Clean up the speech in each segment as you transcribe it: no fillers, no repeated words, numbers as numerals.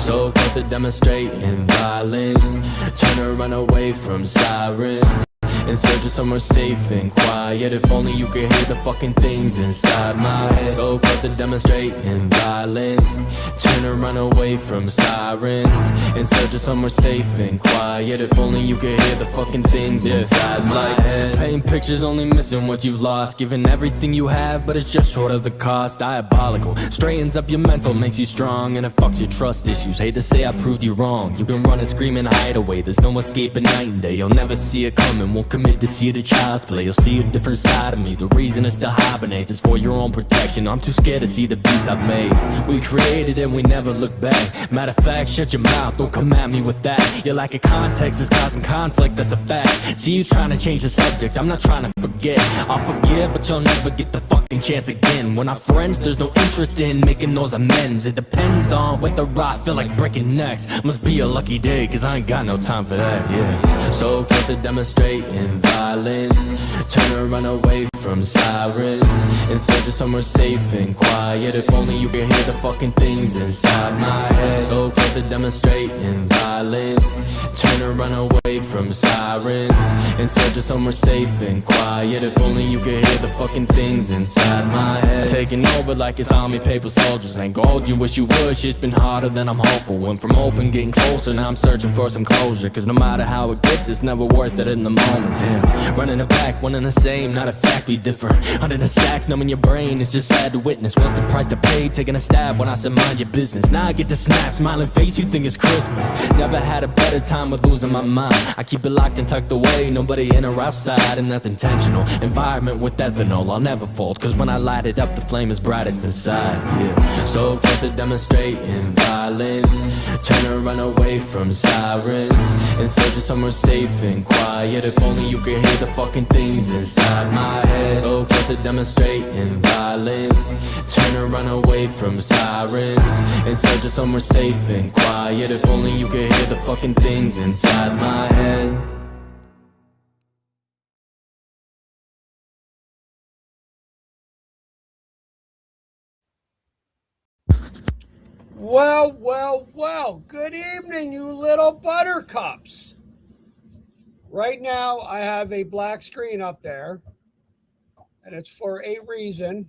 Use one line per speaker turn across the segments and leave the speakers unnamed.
So close to demonstrating violence, trying to run away from sirens, in search of somewhere safe and quiet. If only you could hear the fucking things inside my head. So close to demonstrating violence, trying to run away from sirens, in search of somewhere safe and quiet. If only you could hear the fucking things inside my head. Painting pictures, only missing what you've lost, giving everything you have, but it's just short of the cost. Diabolical, straightens up your mental, makes you strong, and it fucks your trust issues. Hate to say I proved you wrong. You can run and scream and hide away, there's no escaping night and day. You'll never see it coming, won't commit to see it a child's play. You'll see a different side of me. The reason it's to hibernate is for your own protection. I'm too scared to see the beast I've made. We created and we never look back. Matter of fact, shut your mouth, don't come at me with that. Your lack of context is causing conflict, that's a fact. See you trying to change the subject, I'm not trying to forget. I'll forgive, but you'll never get the fucking chance again. When I'm friends, there's no interest in making those amends. It depends on whether I feel like breaking necks. Must be a lucky day, cause I ain't got no time for that, yeah. So close to demonstrating violence, trying to run away from sirens, in search of somewhere safe and quiet. If only you could hear the fucking things inside my head. So close to demonstrating violence, trying to run away from sirens, in search of somewhere safe and quiet. If only you could hear the fucking things inside my head. Taking over like it's army paper soldiers. Ain't gold, you wish you would. Shit's been harder than I'm hopeful. Went from open, getting closer, now I'm searching for some closure. Cause no matter how it gets, it's never worth it in the moment. Damn, running it back, one and the same, not a fact, be different. Under the stacks, numbing your brain, it's just sad to witness. What's the price to pay? Taking a stab when I said mind your business. Now I get to snap, smiling face, you think it's Christmas. Never had a better time with losing my mind. I keep it locked and tucked away, nobody in or outside, and that's intentional. Environment with ethanol, I'll never fold, cause when I light it up, the flame is brightest inside, yeah. So close to demonstrating violence, trying to run away from sirens, in search of somewhere safe and quiet. If only you could hear the fucking things inside my head. So close to demonstrating violence, trying to run away from sirens, in search of somewhere safe and quiet. If only you could hear the fucking things inside my head.
Well, well, well, good evening, you little buttercups. Right now, I have a black screen up there, and it's for a reason.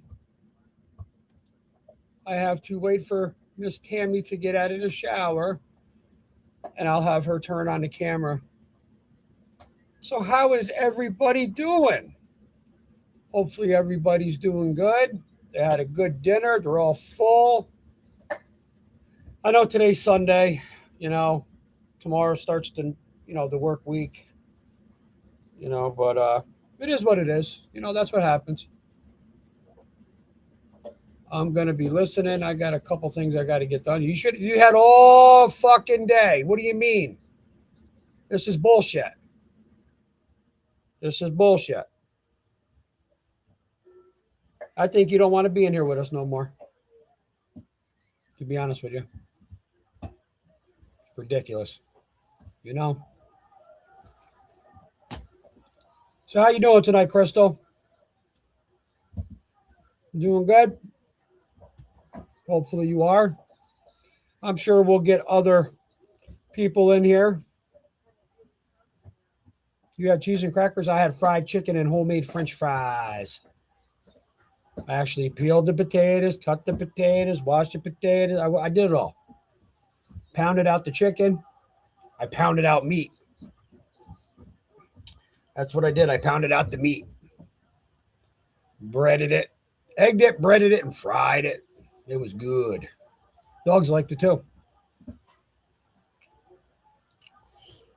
I have to wait for Miss Tammy to get out of the shower, and I'll have her turn on the camera. So, how is everybody doing? Hopefully, everybody's doing good. They had a good dinner, they're all full. I know today's Sunday, tomorrow starts the work week, but it is what it is. That's what happens. I'm going to be listening. I got a couple things I got to get done. You had all fucking day. What do you mean? This is bullshit. This is bullshit. I think you don't want to be in here with us no more, to be honest with you. Ridiculous, So how you doing tonight, Crystal? Doing good? Hopefully you are. I'm sure we'll get other people in here. You had cheese and crackers? I had fried chicken and homemade French fries. I actually peeled the potatoes, cut the potatoes, washed the potatoes. I did it all. Pounded out the chicken. I pounded out meat. That's what I did. I pounded out the meat. Breaded it. Egged it, breaded it, and fried it. It was good. Dogs liked it too.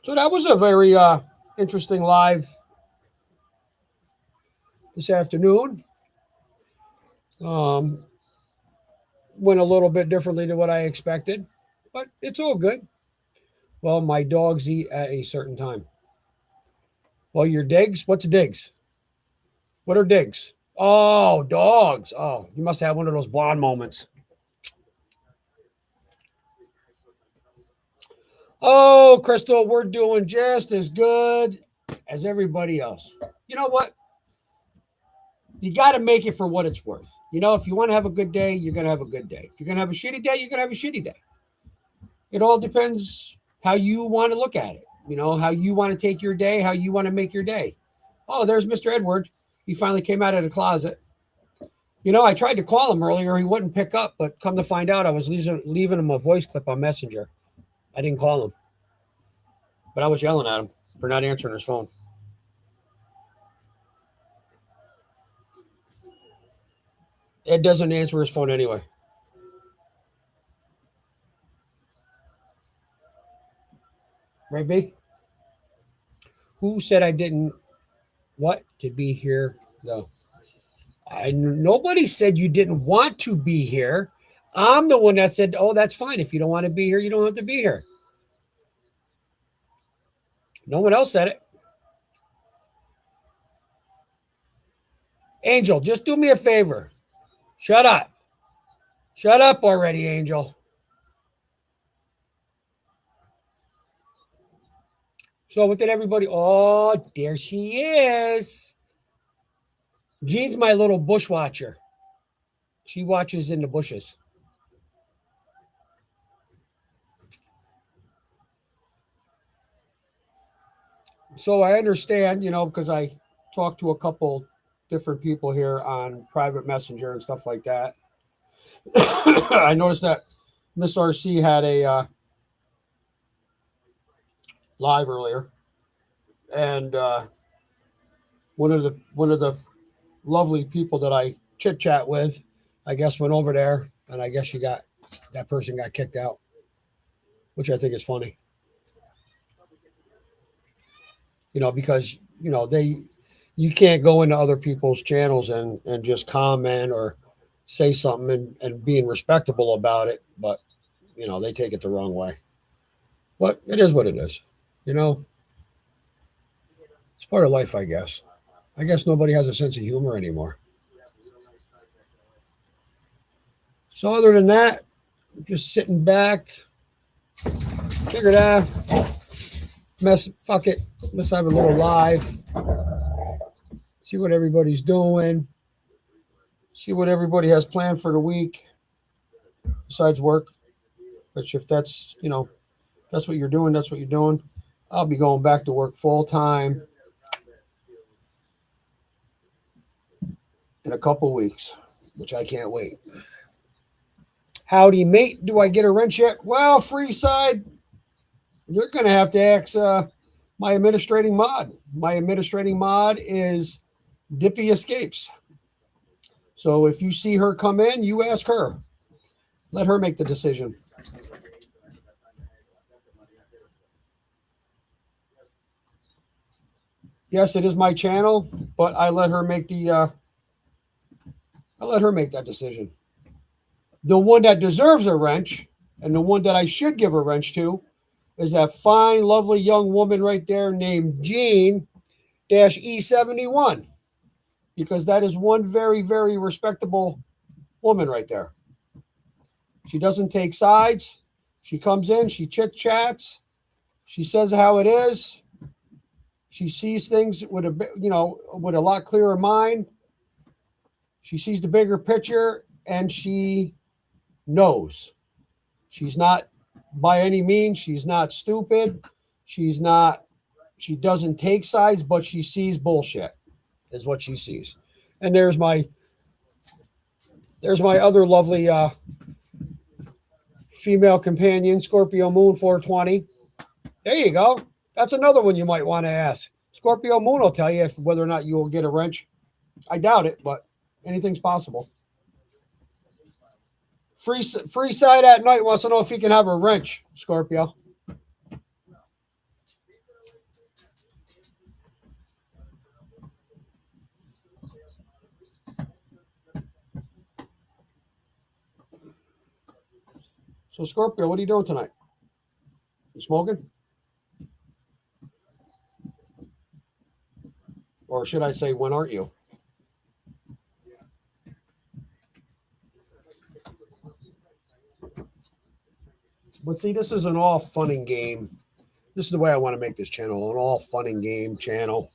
So that was a very interesting live this afternoon. Went a little bit differently than what I expected, but it's all good. Well, my dogs eat at a certain time. Well, your digs? What's digs? What are digs? Oh, dogs. Oh, you must have one of those blonde moments. Oh, Crystal, we're doing just as good as everybody else. You know what? You got to make it for what it's worth. If you want to have a good day, you're going to have a good day. If you're going to have a shitty day, you're going to have a shitty day. It all depends how you want to look at it. How you want to take your day, how you want to make your day. Oh, there's Mr. Edward. He finally came out of the closet. I tried to call him earlier. He wouldn't pick up, but come to find out, I was leaving him a voice clip on Messenger. I didn't call him, but I was yelling at him for not answering his phone. Ed doesn't answer his phone anyway. Right, B? Who said I didn't want to be here? No. Nobody said you didn't want to be here. I'm the one that said, oh, that's fine. If you don't want to be here, you don't have to be here. No one else said it. Angel, just do me a favor. Shut up. Shut up already, Angel. So what did everybody? Oh, there she is. Jean's my little bush watcher. She watches in the bushes. So I understand, because I talked to a couple different people here on private messenger and stuff like that. I noticed that Miss RC had a live earlier, and one of the lovely people that I chit chat with, I guess, went over there, and I guess that person got kicked out, which I think is funny. Because you can't go into other people's channels and just comment or say something and being respectable about it, but they take it the wrong way. But it is what it is. It's part of life, I guess. I guess nobody has a sense of humor anymore. So other than that, just sitting back, figured out, fuck it, let's have a little live, see what everybody's doing, see what everybody has planned for the week besides work. Which if that's, that's what you're doing, that's what you're doing. I'll be going back to work full time in a couple weeks, which I can't wait. Howdy, mate. Do I get a wrench yet? Well, free side, you're going to have to ask my administrating mod. My administrating mod is Dippy Escapes. So if you see her come in, you ask her. Let her make the decision. Yes, it is my channel, but I let her make that decision. The one that deserves a wrench, and the one that I should give a wrench to, is that fine, lovely young woman right there named Jean-E71, because that is one very, very respectable woman right there. She doesn't take sides. She comes in, she chit-chats, she says how it is. She sees things with a lot clearer mind. She sees the bigger picture, and she knows. She's not, by any means, she's not stupid. She doesn't take sides, but she sees bullshit, is what she sees. And there's my other lovely female companion, Scorpio Moon 420. There you go. That's another one you might want to ask. Scorpio Moon will tell you whether or not you will get a wrench. I doubt it, but anything's possible. Free side at night wants to know if he can have a wrench, Scorpio. So Scorpio, what are you doing tonight? You smoking? Or should I say, when aren't you? But see, this is an all fun and game. This is the way I want to make this channel, an all fun and game channel.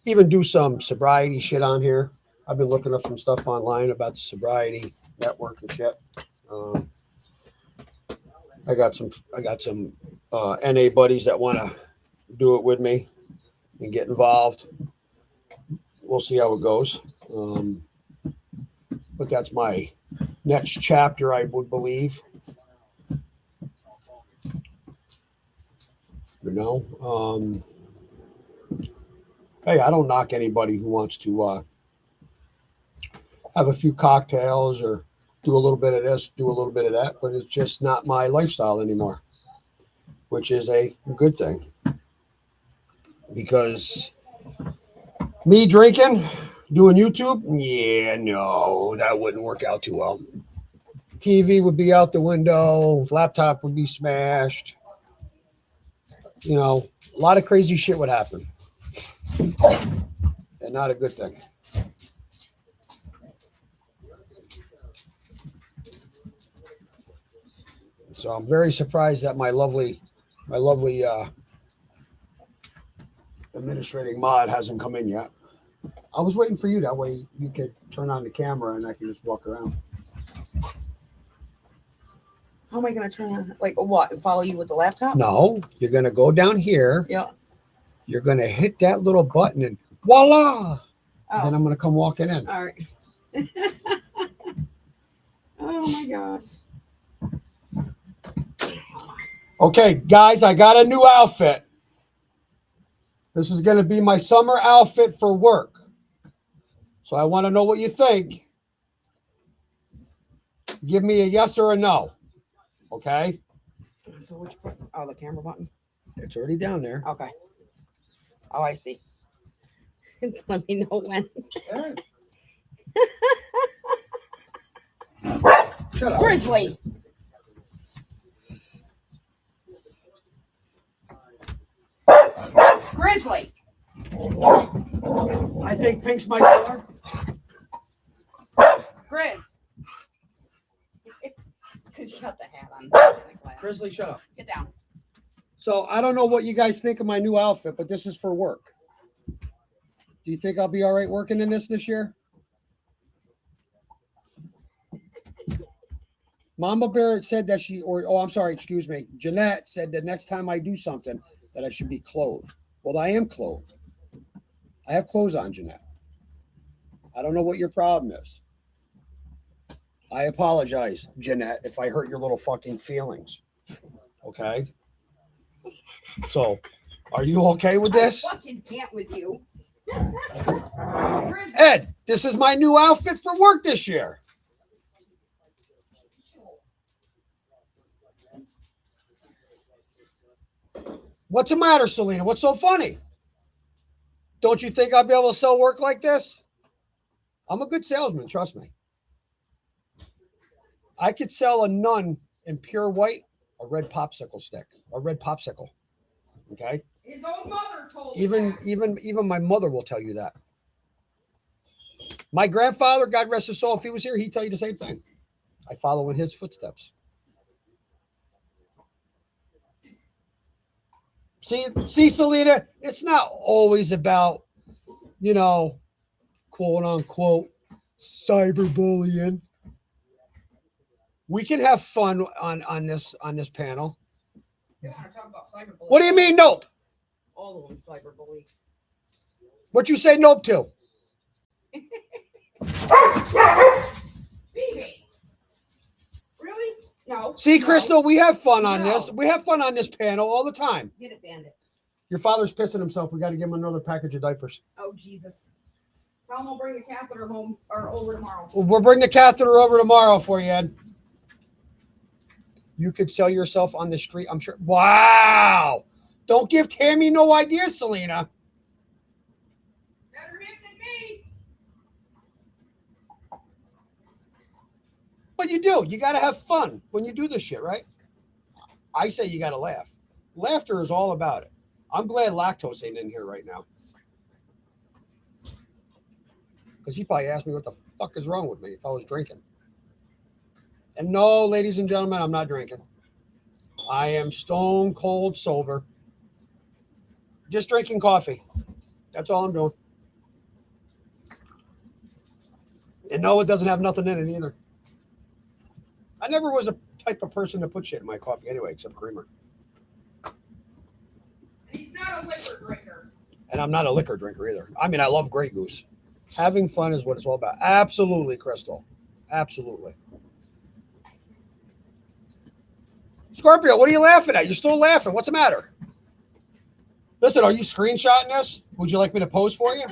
Even do some sobriety shit on here. I've been looking up some stuff online about the sobriety network and shit. I got some NA buddies that want to do it with me and get involved. We'll see how it goes. But that's my next chapter, I would believe. Hey, I don't knock anybody who wants to have a few cocktails or do a little bit of this, do a little bit of that, but it's just not my lifestyle anymore, which is a good thing. Because me drinking, doing YouTube, yeah, no, that wouldn't work out too well. TV would be out the window, laptop would be smashed. A lot of crazy shit would happen. And not a good thing. So I'm very surprised that my lovely administrating mod hasn't come in yet. I was waiting for you. That way you could turn on the camera and I could just walk around.
How am I going to turn on? Like what? Follow you with the laptop?
No, you're going to go down here.
Yeah.
You're going to hit that little button and voila.
Oh.
Then I'm going to come walking in.
All right. Oh my gosh.
Okay, guys, I got a new outfit. This is going to be my summer outfit for work. So I want to know what you think. Give me a yes or a no. Okay?
So which button? Oh, the camera button?
It's already down there.
Okay. Oh, I see. Let me know when.
Shut up.
Grizzly. Grizzly.
I think pink's my color.
Grizz. Because you got the hat on.
Grizzly, shut up.
Get down.
So I don't know what you guys think of my new outfit, but this is for work. Do you think I'll be all right working in this year? Mama Bear said that Jeanette said that next time I do something that I should be clothed. Well, I am clothed. I have clothes on, Jeanette. I don't know what your problem is. I apologize, Jeanette, if I hurt your little fucking feelings. Okay? So, are you okay with this?
I fucking can't with you.
Ed, this is my new outfit for work this year. What's the matter, Selena? What's so funny? Don't you think I'll be able to sell work like this? I'm a good salesman, trust me. I could sell a nun in pure white a red popsicle stick, a red popsicle. Okay?
His own mother told
Even my mother will tell you that. My grandfather, God rest his soul, if he was here, he'd tell you the same thing. I follow in his footsteps. See, Selena, it's not always about, quote unquote, cyberbullying. We can have fun on this panel.
You want to talk about cyberbullying?
What do you mean, nope?
All of them cyberbully.
What you say nope to?
Baby. Really? No.
See,
no.
Crystal, we have fun on
No.
this. We have fun on this panel all the time.
Get it, Bandit.
Your father's pissing himself. We got to give him another package of diapers.
Oh, Jesus. Tell him we'll bring the catheter home or over tomorrow.
We'll bring the catheter over tomorrow for you, Ed. You could sell yourself on the street, I'm sure. Wow. Don't give Tammy no ideas, Selena.
Better him than me.
But you do. You got to have fun when you do this shit, right? I say you got to laugh. Laughter is all about it. I'm glad Lactose ain't in here right now. Because he probably asked me what the fuck is wrong with me if I was drinking. And no, ladies and gentlemen, I'm not drinking. I am stone cold sober. Just drinking coffee. That's all I'm doing. And no, it doesn't have nothing in it either. I never was a type of person to put shit in my coffee anyway, except creamer.
He's not a liquor drinker.
And I'm not a liquor drinker either. I mean, I love Grey Goose. Having fun is what it's all about. Absolutely, Crystal. Absolutely. Scorpio, what are you laughing at? You're still laughing. What's the matter? Listen, are you screenshotting this? Would you like me to pose for you?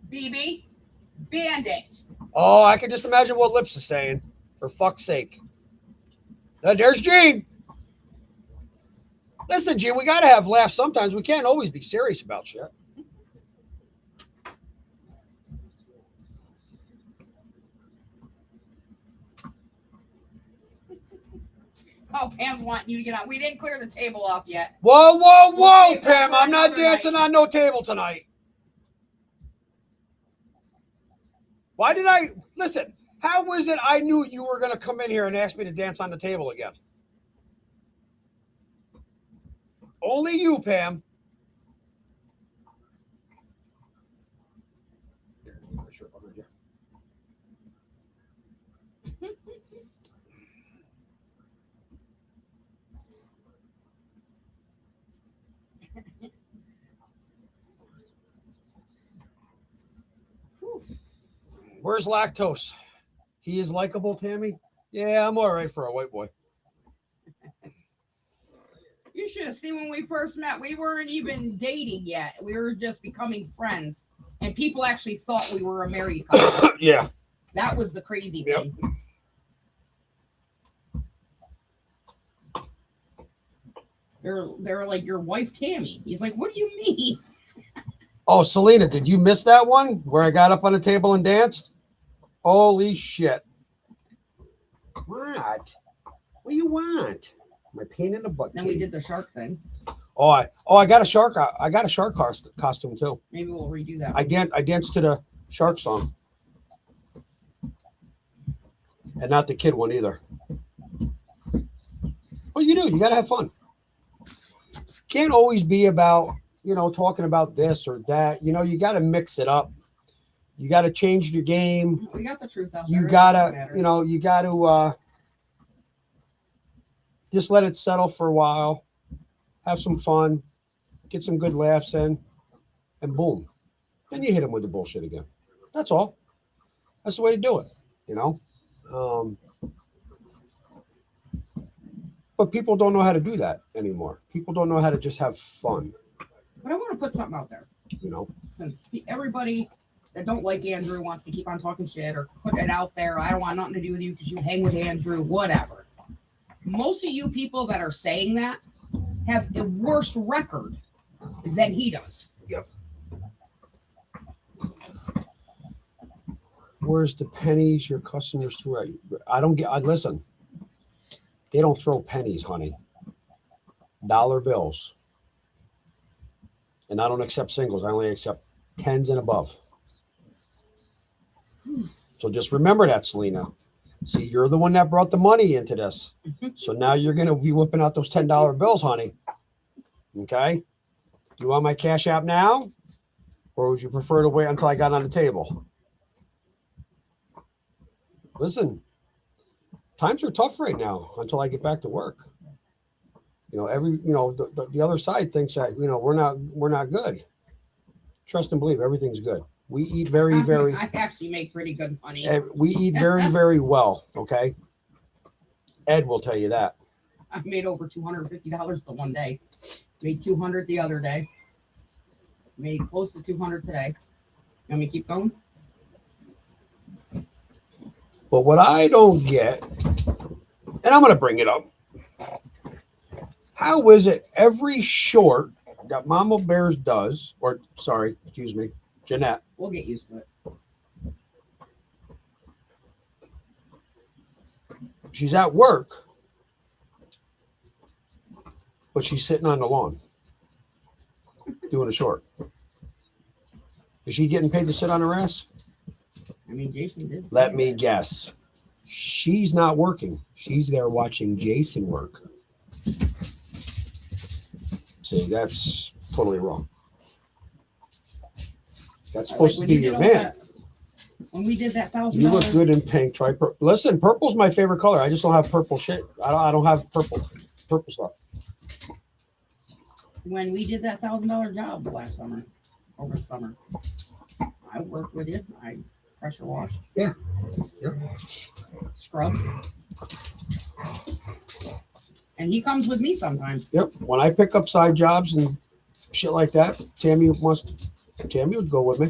BB, Band-Aid.
Oh, I can just imagine what Lips is saying. For fuck's sake. There's Gene. Listen, Gene, we got to have laughs sometimes. We can't always be serious about shit.
Oh, Pam's wanting you to get on. We didn't clear the table off yet.
Whoa, whoa, whoa, Pam. I'm not dancing on no table tonight. Why did I... Listen, how was it I knew you were going to come in here and ask me to dance on the table again? Only you, Pam. Where's Lactose? He is likable, Tammy? Yeah, I'm all right for a white boy.
You should have seen when we first met. We weren't even dating yet. We were just becoming friends. And people actually thought we were a married couple.
Yeah.
That was the crazy thing. They're like, your wife, Tammy. He's like, what do you mean?
Oh, Selena, did you miss that one where I got up on the table and danced? Holy shit. What? What do you want? My pain in the butt.
Then we did the shark thing.
Oh, I got a shark. I got a shark costume too.
Maybe we'll redo that.
I danced to the shark song. And not the kid one either. Well, you do. You got to have fun. Can't always be about, talking about this or that. You got to mix it up. You got to change your game.
We got the truth out there.
You got to, you got to just let it settle for a while. Have some fun. Get some good laughs in. And boom. Then you hit them with the bullshit again. That's all. That's the way to do it, But people don't know how to do that anymore. People don't know how to just have fun.
But I want to put something out there. Since everybody that don't like Andrew wants to keep on talking shit or put it out there, I don't want nothing to do with you because you hang with Andrew, whatever. Most of you people that are saying that have a worse record than he does.
Yep. Where's the pennies your customers throw at you? Listen. They don't throw pennies, honey. Dollar bills. And I don't accept singles. I only accept tens and above. So just remember that, Selena. See, you're the one that brought the money into this. So now you're going to be whipping out those $10 bills, honey. Okay? You want my Cash App now? Or would you prefer to wait until I got on the table? Listen. Times are tough right now until I get back to work. The other side thinks that, we're not good. Trust and believe everything's good. We eat very
I actually make pretty good money.
We eat very, very well. Okay. Ed will tell you that.
I've made over $250 the one day. Made $200 the other day. Made close to $200 today. You want me to keep going?
But what I don't get, and I'm going to bring it up. How is it every short that Mama Bears does, Jeanette.
We'll get used to it.
She's at work, but she's sitting on the lawn doing a short. Is she getting paid to sit on her ass?
I mean, Jason did.
Let me guess. She's not working. She's there watching Jason work. See, that's totally wrong. That's supposed to be your man.
When we did that $1,000,
You look good in pink. Try purple. Listen, purple's my favorite color. I just don't have purple shit. I don't have purple stuff.
When we did that $1,000 job over the summer, I worked with you. I pressure washed.
Yeah. Yep.
Scrub. And he comes with me sometimes.
Yep. When I pick up side jobs and shit like that, Tammy would go with me.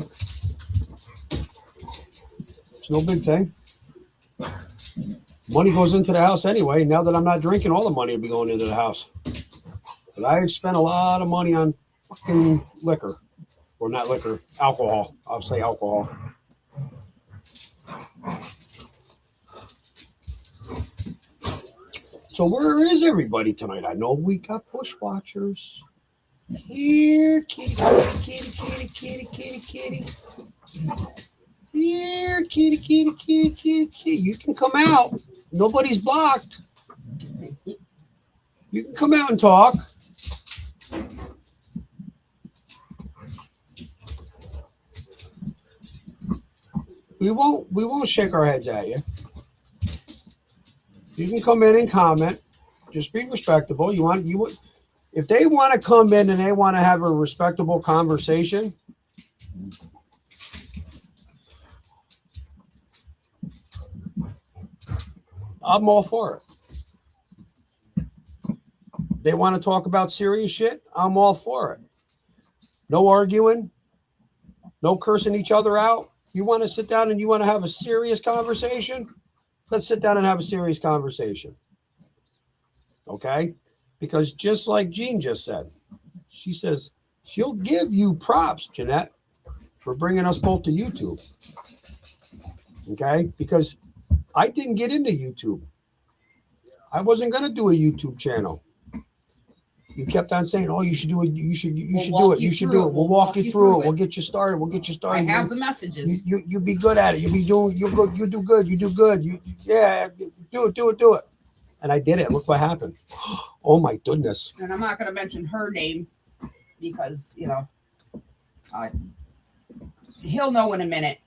It's no big thing. Money goes into the house anyway. Now that I'm not drinking, all the money will be going into the house. But I've spent a lot of money on fucking liquor. Or not liquor, alcohol. I'll say alcohol. So where is everybody tonight? I know we got push watchers. Here, kitty, kitty, kitty, kitty, kitty, kitty, kitty. Here, kitty, kitty, kitty, kitty, kitty. You can come out. Nobody's blocked. You can come out and talk. We won't shake our heads at you. You can come in and comment. Just be respectable. If they want to come in and they want to have a respectable conversation, I'm all for it. They want to talk about serious shit, I'm all for it. No arguing, no cursing each other out. You want to sit down and you want to have a serious conversation? Let's sit down and have a serious conversation. Okay? Because just like Jean just said, she says she'll give you props, Jeanette, for bringing us both to YouTube. Okay? Because I didn't get into YouTube. I wasn't going to do a YouTube channel. You kept on saying, "Oh, you should do it. You should do it. You should do it. We'll walk you through it. We'll get you started. We'll get you started.
I have the messages.
You be good at it. You do good. You do good. Do it. And I did it. Look what happened. Oh my goodness.
And I'm not going to mention her name because he'll know in a minute.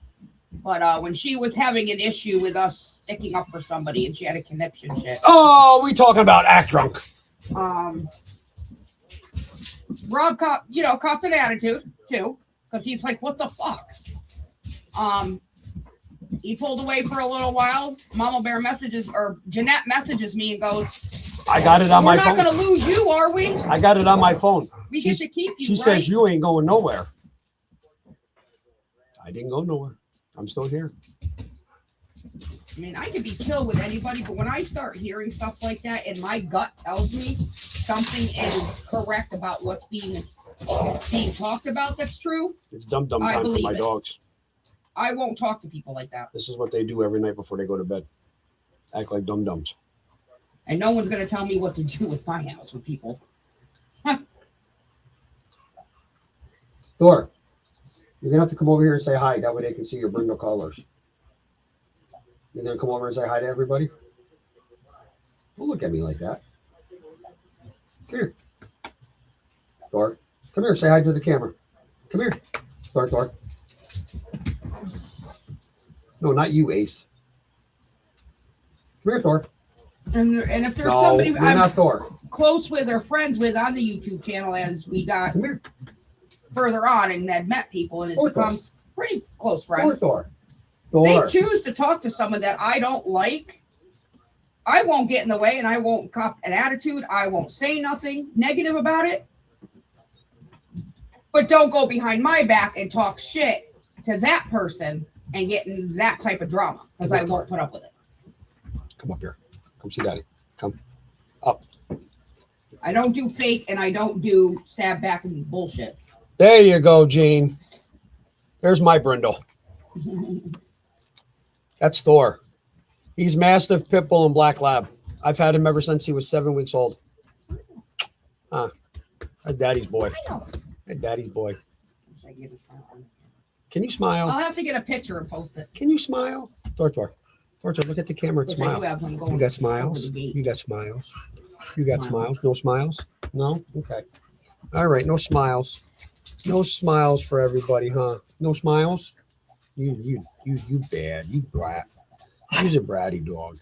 But when she was having an issue with us sticking up for somebody and she had a conniption shit.
Oh, we talking about act drunk.
Rob copped an attitude too, because he's like, what the fuck? He pulled away for a little while. Mama Bear Jeanette messages me and goes,
I got it on my phone.
We're not going to lose you, are we?
I got it on my phone.
We get to keep you,
She says you ain't going nowhere. I didn't go nowhere. I'm still here.
I mean, I could be chill with anybody, but when I start hearing stuff like that and my gut tells me something is correct about what's being talked about that's true,
it's dum time for my dogs.
I won't talk to people like that.
This is what they do every night before they go to bed. Act like dum-dums.
And no one's going to tell me what to do with my house with people.
Thor, you're going to have to come over here and say hi. That way they can see your brindle colors. You're going to come over and say hi to everybody? Don't look at me like that. Come here. Thor, come here. Say hi to the camera. Come here. Thor. No, not you, Ace. Come here, Thor.
And if there's somebody
I'm not Thor.
Close with or friends with on the YouTube channel as we got further on and had met people and it becomes pretty close friends.
Thor.
They choose to talk to someone that I don't like. I won't get in the way and I won't cop an attitude. I won't say nothing negative about it. But don't go behind my back and talk shit to that person and get in that type of drama because I won't put up with it.
Come up here. Come see Daddy. Come up.
I don't do fake and I don't do stab back and bullshit.
There you go, Gene. There's my brindle. That's Thor. He's Mastiff, Pit Bull, and Black Lab. I've had him ever since he was 7 weeks old. That's Daddy's boy. That's Daddy's boy. Can you smile?
I'll have to get a picture and post it.
Can you smile? Thor. Fortune, look at the camera and
Which I
smile.
do have one going
You got
over
smiles?
the gate.
You got smiles? You got
Smile.
smiles? No smiles? No? Okay. All right, no smiles. No smiles for everybody, huh? No smiles? You bad. You brat. You's a bratty dog.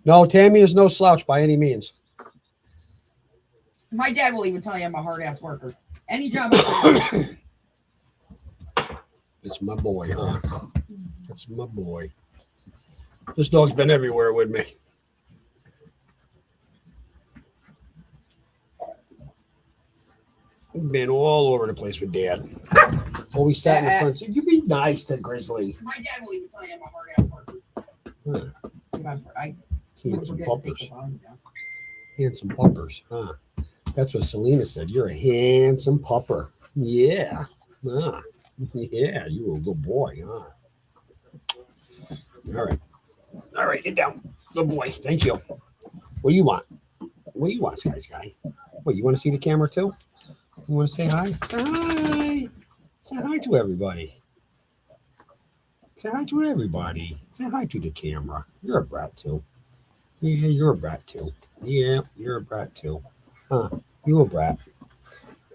No, Tammy is no slouch by any means.
My dad will even tell you I'm a hard ass worker. Any job I do.
It's my boy, huh? It's my boy. This dog's been everywhere with me. Been all over the place with Dad. Always sat in the front. You be nice to Grizzly.
My dad will even tell you I'm a hard ass worker. I
Handsome
forget to take
puppers.
the volume down.
Handsome puppers, huh? That's what Selena said. You're a handsome pupper. Yeah. Ah. Yeah, you were a good boy, huh? All right. All right, get down. Good boy. Thank you. What do you want? What do you want, Sky? What, you want to see the camera too? You want to say hi? Say hi. Say hi to everybody. Say hi to everybody. Say hi to the camera. You're a brat too. Yeah, you're a brat too. Yeah, you're a brat too. Huh? You a brat.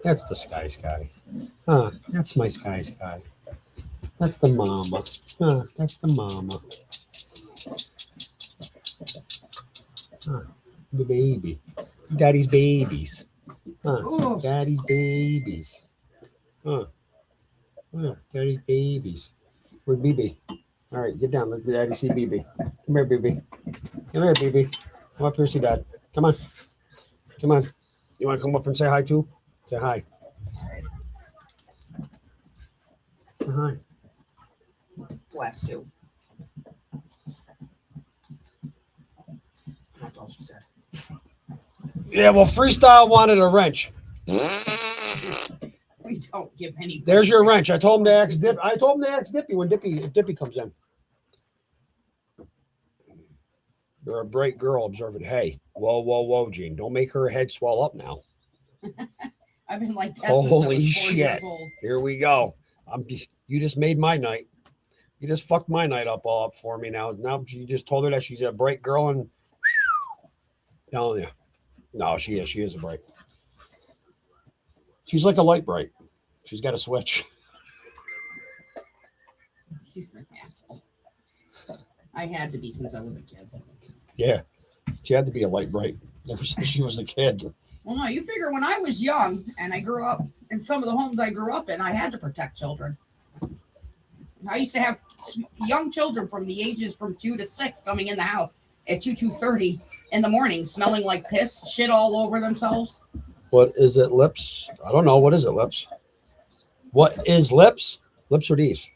That's the Sky. Huh? That's my Sky. That's the mama. Huh? That's the mama. Huh? The baby. Daddy's babies. Huh?
Ooh.
Daddy's babies. Huh? Huh? Daddy's babies. Where's BB? All right, get down. Let Daddy see BB. Come here, BB. Come here, BB. Come up here, see Dad. Come on. Come on. You want to come up and say hi too? Say hi. Say hi.
Bless you. That's all she said.
Yeah, well, Freestyle wanted a wrench.
We don't give any.
There's your wrench. I told him to ask Dip. I told him to ask Dippy if Dippy comes in. You're a bright girl. Observant. Hey, whoa, Gene. Don't make her head swell up now.
I've been like that.
Holy
since I was 4 years
shit.
old.
Here we go. You just made my night. You just fucked my night up all up for me now. Now you just told her that she's a bright girl and no, yeah. No, she is. She is a bright. She's like a light bright. She's got a switch.
You're an asshole. I had to be since I was a kid.
Yeah. She had to be a light bright ever since she was a kid.
Well, no, you figure when I was young and I grew up in some of the homes I grew up in, I had to protect children. I used to have young children from the ages from 2 to 6 coming in the house at 2:30 in the morning, smelling like piss, shit all over themselves.
What is it, lips? I don't know. What is it, lips? What is lips? Lips are these.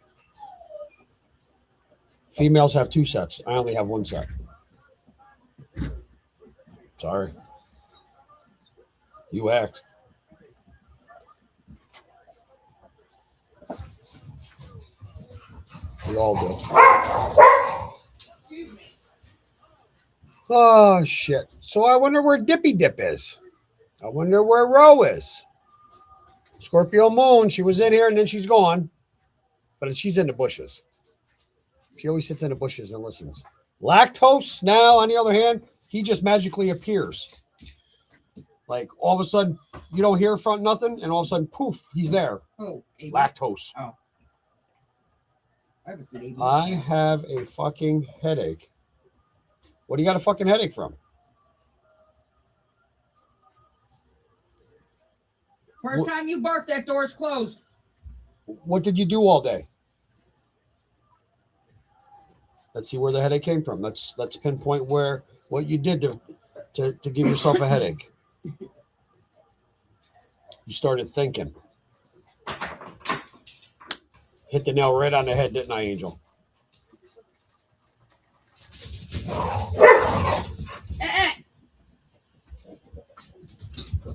Females have 2 sets. I only have 1 set. Sorry. You asked. We all do.
Excuse me.
Oh, shit. So I wonder where Dippy Dip is. I wonder where Ro is. Scorpio Moon, she was in here and then she's gone. But she's in the bushes. She always sits in the bushes and listens. Lactose, now, on the other hand, he just magically appears. Like, all of a sudden, you don't hear from nothing, and all of a sudden, poof, he's there.
Oh, AB.
Lactose.
Oh. I haven't seen AB.
I have a fucking headache. What do you got a fucking headache from?
First time you bark, that door's closed.
What did you do all day? Let's see where the headache came from. Let's pinpoint what you did to give yourself a headache. You started thinking. Hit the nail right on the head, didn't I, Angel?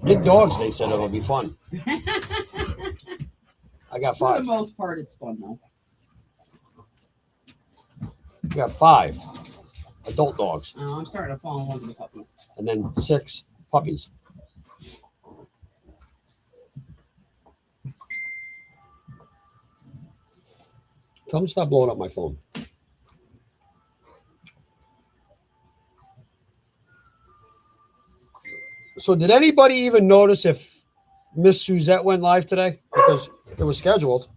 Get dogs, they said it'll be fun. I got
For
5.
the most part, it's fun, though.
I got 5 adult dogs.
I'm starting to fall in love with the puppies.
And then 6 puppies. Tell them to stop blowing up my phone. So did anybody even notice if Miss Suzette went live today? Because it was scheduled.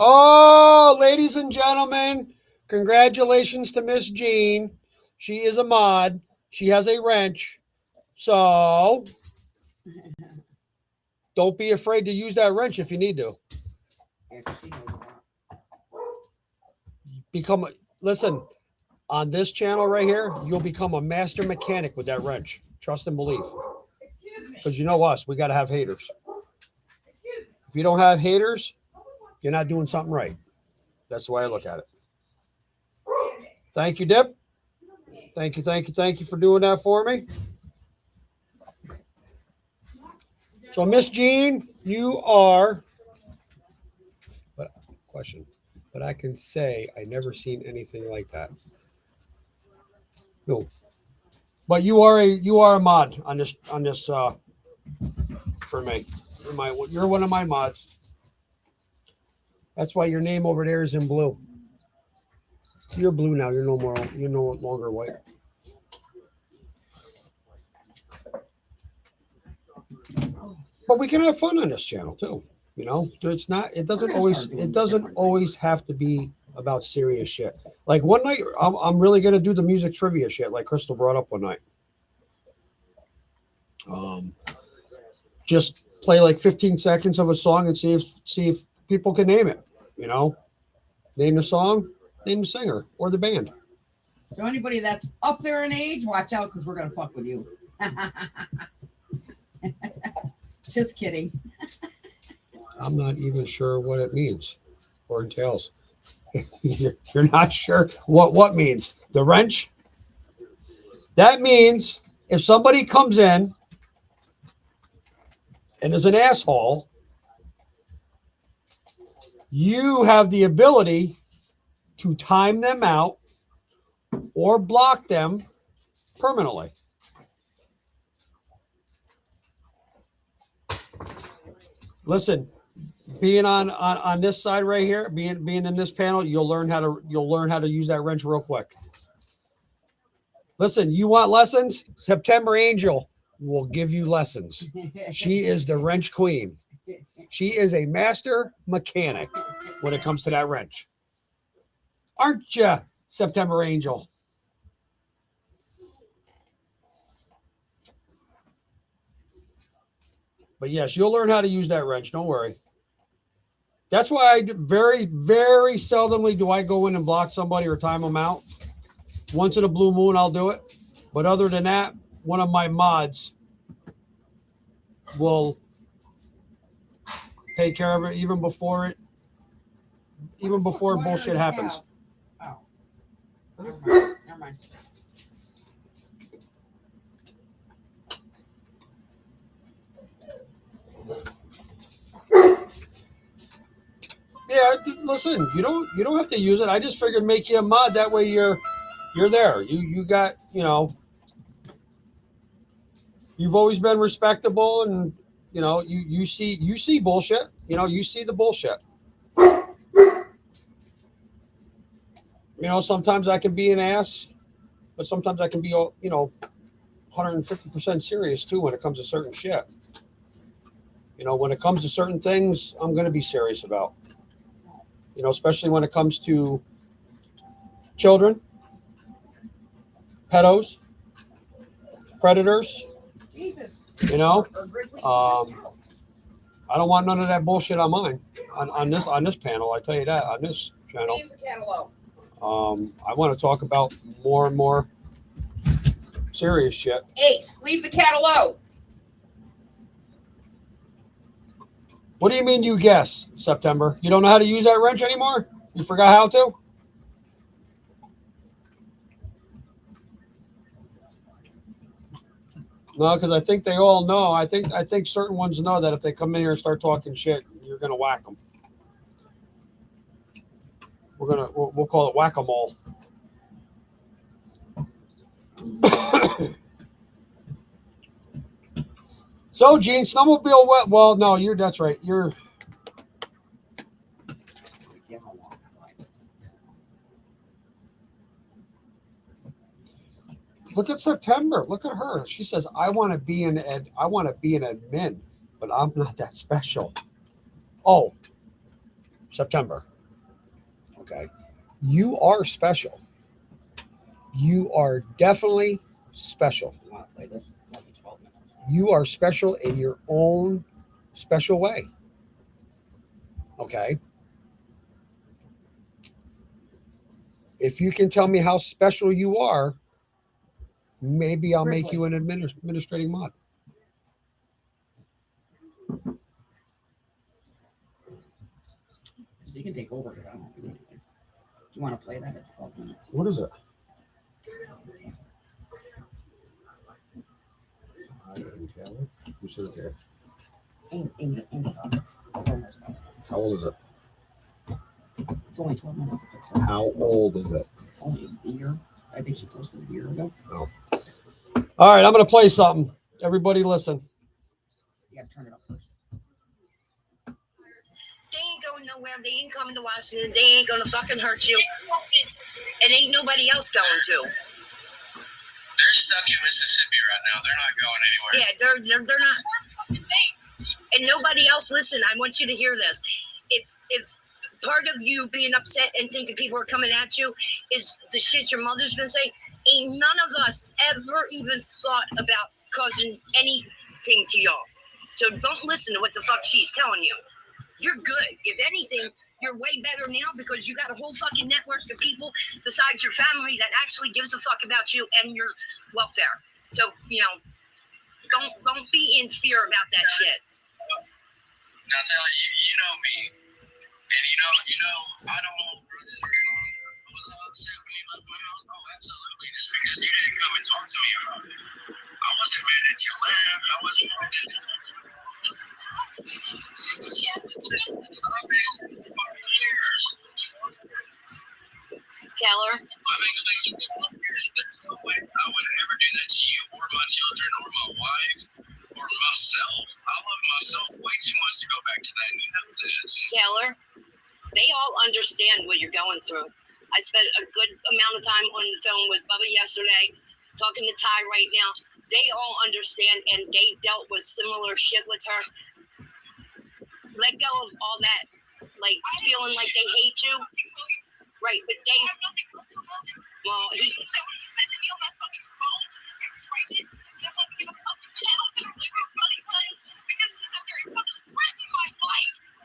Oh, ladies and gentlemen, congratulations to Miss Jean. She is a mod. She has a wrench. So don't be afraid to use that wrench if you need to. Listen, on this channel right here, you'll become a master mechanic with that wrench. Trust and believe. Because you know us, we got to have haters. If you don't have haters, you're not doing something right. That's the way I look at it. Thank you, Dip. Thank you for doing that for me. So, Miss Jean, you are. But I can say I never seen anything like that. No. But you are a mod on this for me. You're one of my mods. That's why your name over there is in blue. You're blue now. You're no longer white. But we can have fun on this channel too. You know, it doesn't always have to be about serious shit. Like one night, I'm really gonna do the music trivia shit, like Crystal brought up one night. Just play like 15 seconds of a song and see if people can name it. You know, name the song, name the singer or the band.
So anybody that's up there in age, watch out because we're gonna fuck with you. Just kidding.
I'm not even sure what it means or entails. You're not sure what means. The wrench? That means if somebody comes in and is an asshole, you have the ability to time them out or block them permanently. Listen, being on this side right here, being in this panel, you'll learn how to use that wrench real quick. Listen, you want lessons? September Angel will give you lessons. She is the wrench queen. She is a master mechanic when it comes to that wrench. Aren't you, September Angel? But yes, you'll learn how to use that wrench. Don't worry. That's why I very, very seldomly do I go in and block somebody or time them out. Once in a blue moon, I'll do it. But other than that, one of my mods will take care of it even before bullshit happens.
Oh. Never mind.
Yeah, listen, you don't have to use it. I just figured make you a mod. That way you're there. You got, you know, you've always been respectable, and you know, you see bullshit. You know, you see the bullshit. You know, sometimes I can be an ass, but sometimes I can be, you know, 150% serious too when it comes to certain shit. You know, when it comes to certain things, I'm going to be serious about. You know, especially when it comes to children, pedos, predators.
Jesus.
You know, I don't want none of that bullshit on mine. On this panel, I tell you that, on this channel.
Leave the catalog.
I want to talk about more and more serious shit.
Ace, leave the catalog.
What do you mean you guess, September? You don't know how to use that wrench anymore? You forgot how to? No, because I think they all know. I think certain ones know that if they come in here and start talking shit, you're gonna whack them. We'll call it whack-a-mole. So, Gene, snowmobile. Well, no, that's right. You're Look at September. Look at her. She says, I want to be an admin, but I'm not that special. Oh, September. Okay. You are special. You are definitely special.
You want to play this? It's only 12 minutes.
You are special in your own special way. Okay. If you can tell me how special you are, maybe I'll make you an administrating mod.
You can take over. I don't have to do anything. Do you want to play that? It's 12 minutes.
What is it? Who said it there? How old is it?
It's only 12 minutes.
How old is it?
Only a year. I think she posted a year ago.
Oh. All right, I'm going to play something. Everybody listen.
You got to turn it up first.
They ain't going nowhere. They ain't coming to Washington. They ain't going to fucking hurt you. And ain't nobody else going to.
They're stuck in Mississippi right now. They're not going anywhere.
Yeah, they're not. And nobody else, listen, I want you to hear this. If part of you being upset and thinking people are coming at you is the shit your mother's been saying, ain't none of us ever even thought about causing anything to y'all. So don't listen to what the fuck she's telling you. You're good. If anything, you're way better now because you got a whole fucking network of people besides your family that actually gives a fuck about you and your welfare. So, don't be in fear about that shit.
Now, Taylor, you know me, and you know, I don't hold grudges very long. Was I upset when you left my house? Oh, absolutely. Just because you didn't come and talk to me about it. I wasn't mad at your laugh. I wasn't mad at you. Years.
Taylor?
I've been clean for 12 years. There's no way I would ever do that to you or my children or my wife or myself. I love myself way too much to go back to that. And you know this.
Taylor, they all understand what you're going through. I spent a good amount of time on the phone with Bubba yesterday, talking to Ty right now. They all understand, and they dealt with similar shit with her. Let go of all that, like, feeling like they hate you. Right, but they... Well, he...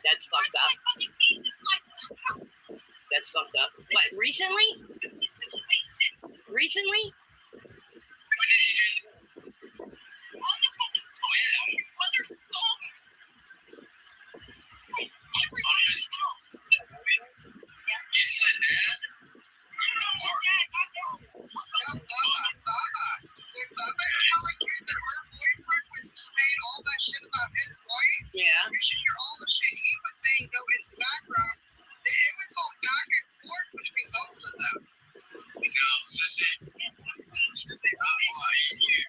That's fucked up. That's fucked up. What, recently? Recently? Yeah.
You should hear all the shit he was saying go in the background. It was going back and forth between both of them. No, sissy, I'm lying. You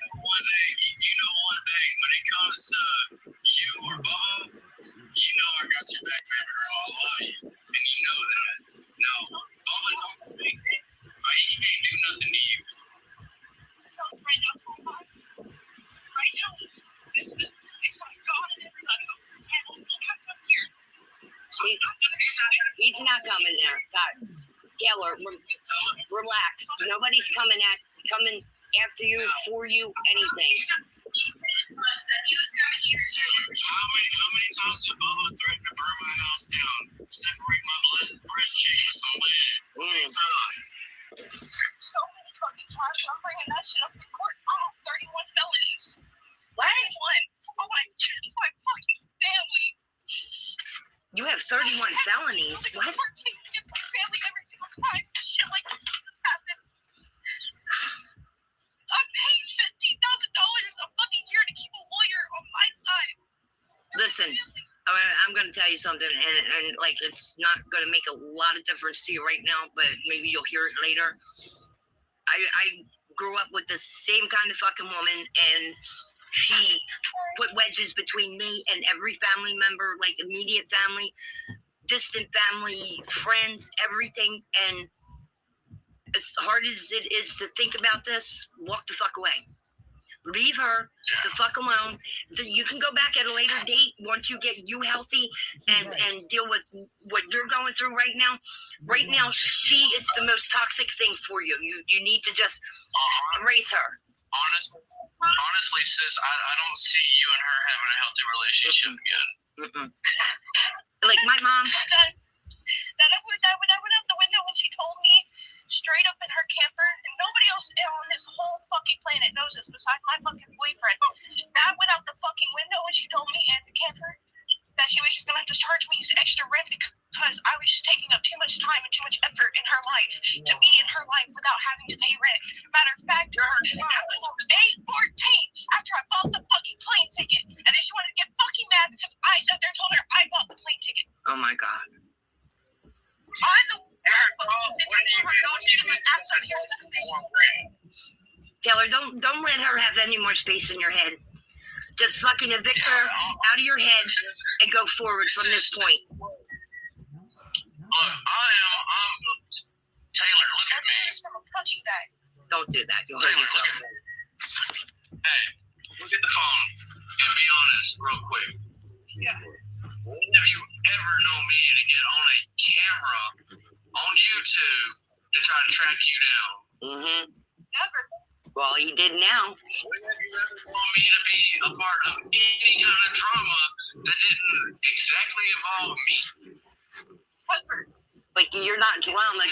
know one thing. When it comes to you or Bob, you know I got your back, baby girl. I love you, and you know that. No, Bubba talked to me, but he can't do nothing to you. Right now, this it's like God and everybody else.
He's not coming there. Taylor, relax. Nobody's coming after you, for you, anything.
How many times have Bubba threatened to burn my house down, separate my breast cheek with some lead? How many times? So many fucking times. I'm bringing that shit up in court. I have 31 felonies.
What?
31. Oh my fucking family.
You have 31 felonies. What?
My family every single time shit like this happens. I'm paying $15,000 a fucking year to keep a lawyer on my side.
Listen, I'm going to tell you something, and like, it's not going to make a lot of difference to you right now, but maybe you'll hear it later. I grew up with the same kind of fucking woman, and she put wedges between me and every family member, like immediate family, distant family, friends, everything. And as hard as it is to think about this, walk the fuck away. Leave her the fuck alone. You can go back at a later date once you get you healthy and deal with what you're going through right now. Right now, she is the most toxic thing for you. You need to just erase her.
Honestly, sis, I don't see you and her having a healthy relationship again.
Mm-mm. Like my mom.
That I went out the window when she told me straight up in her camper, and nobody else on this whole fucking planet knows this besides my fucking boyfriend. That went out the fucking window when she told me in the camper that she was just gonna have to charge me extra rent because I was just taking up too much time and too much effort in her life to be in her life without having to pay rent. Matter of fact, that was on May 14th after I bought the fucking plane ticket, and then she wanted to get fucking mad because I sat there and told her I bought the plane ticket.
Oh my god. Taylor, don't let her have any more space in your head. Just fucking evict her out of your head and go forward from this point.
Look, I'm Taylor, look at me.
Don't do that. You'll hurt
Taylor,
yourself.
look at me. Hey, look at the phone and be honest real quick.
Yeah.
When have you ever known me to get on a camera on YouTube to try to track you down?
Mm-hmm.
Never.
Well, he did now.
When have you ever known me to be a part of any kind of drama that didn't exactly involve me?
Never.
Like you're not drama.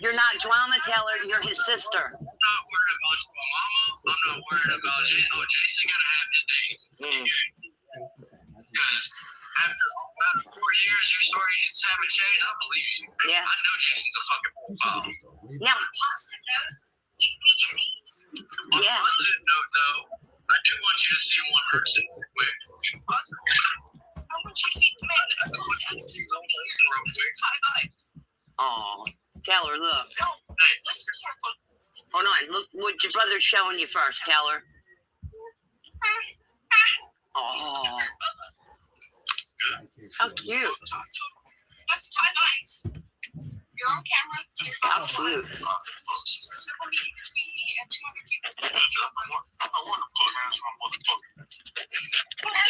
You're not drama, Taylor. You're his sister.
I'm not worried about your mama. I'm not worried about Jason. Oh, Jason gonna have his day. Because after 4 years, your story haven't changed. I believe you.
Yeah.
I know Jason's a fucking pedophile.
Now,
Positive note, you beat your knees.
yeah.
On that note, though, I do want you to see one person real quick.
I want you to meet the man that I want you to see real quick. High vibes.
Oh, Taylor, look.
No,
Hey,
listen carefully.
Hold on. Look what your brother's showing you first, Taylor. Oh, how cute.
That's tie lines. You're on camera.
How cute.
It's just a simple meeting between me and 200 people.
I want to put hands on motherfucker.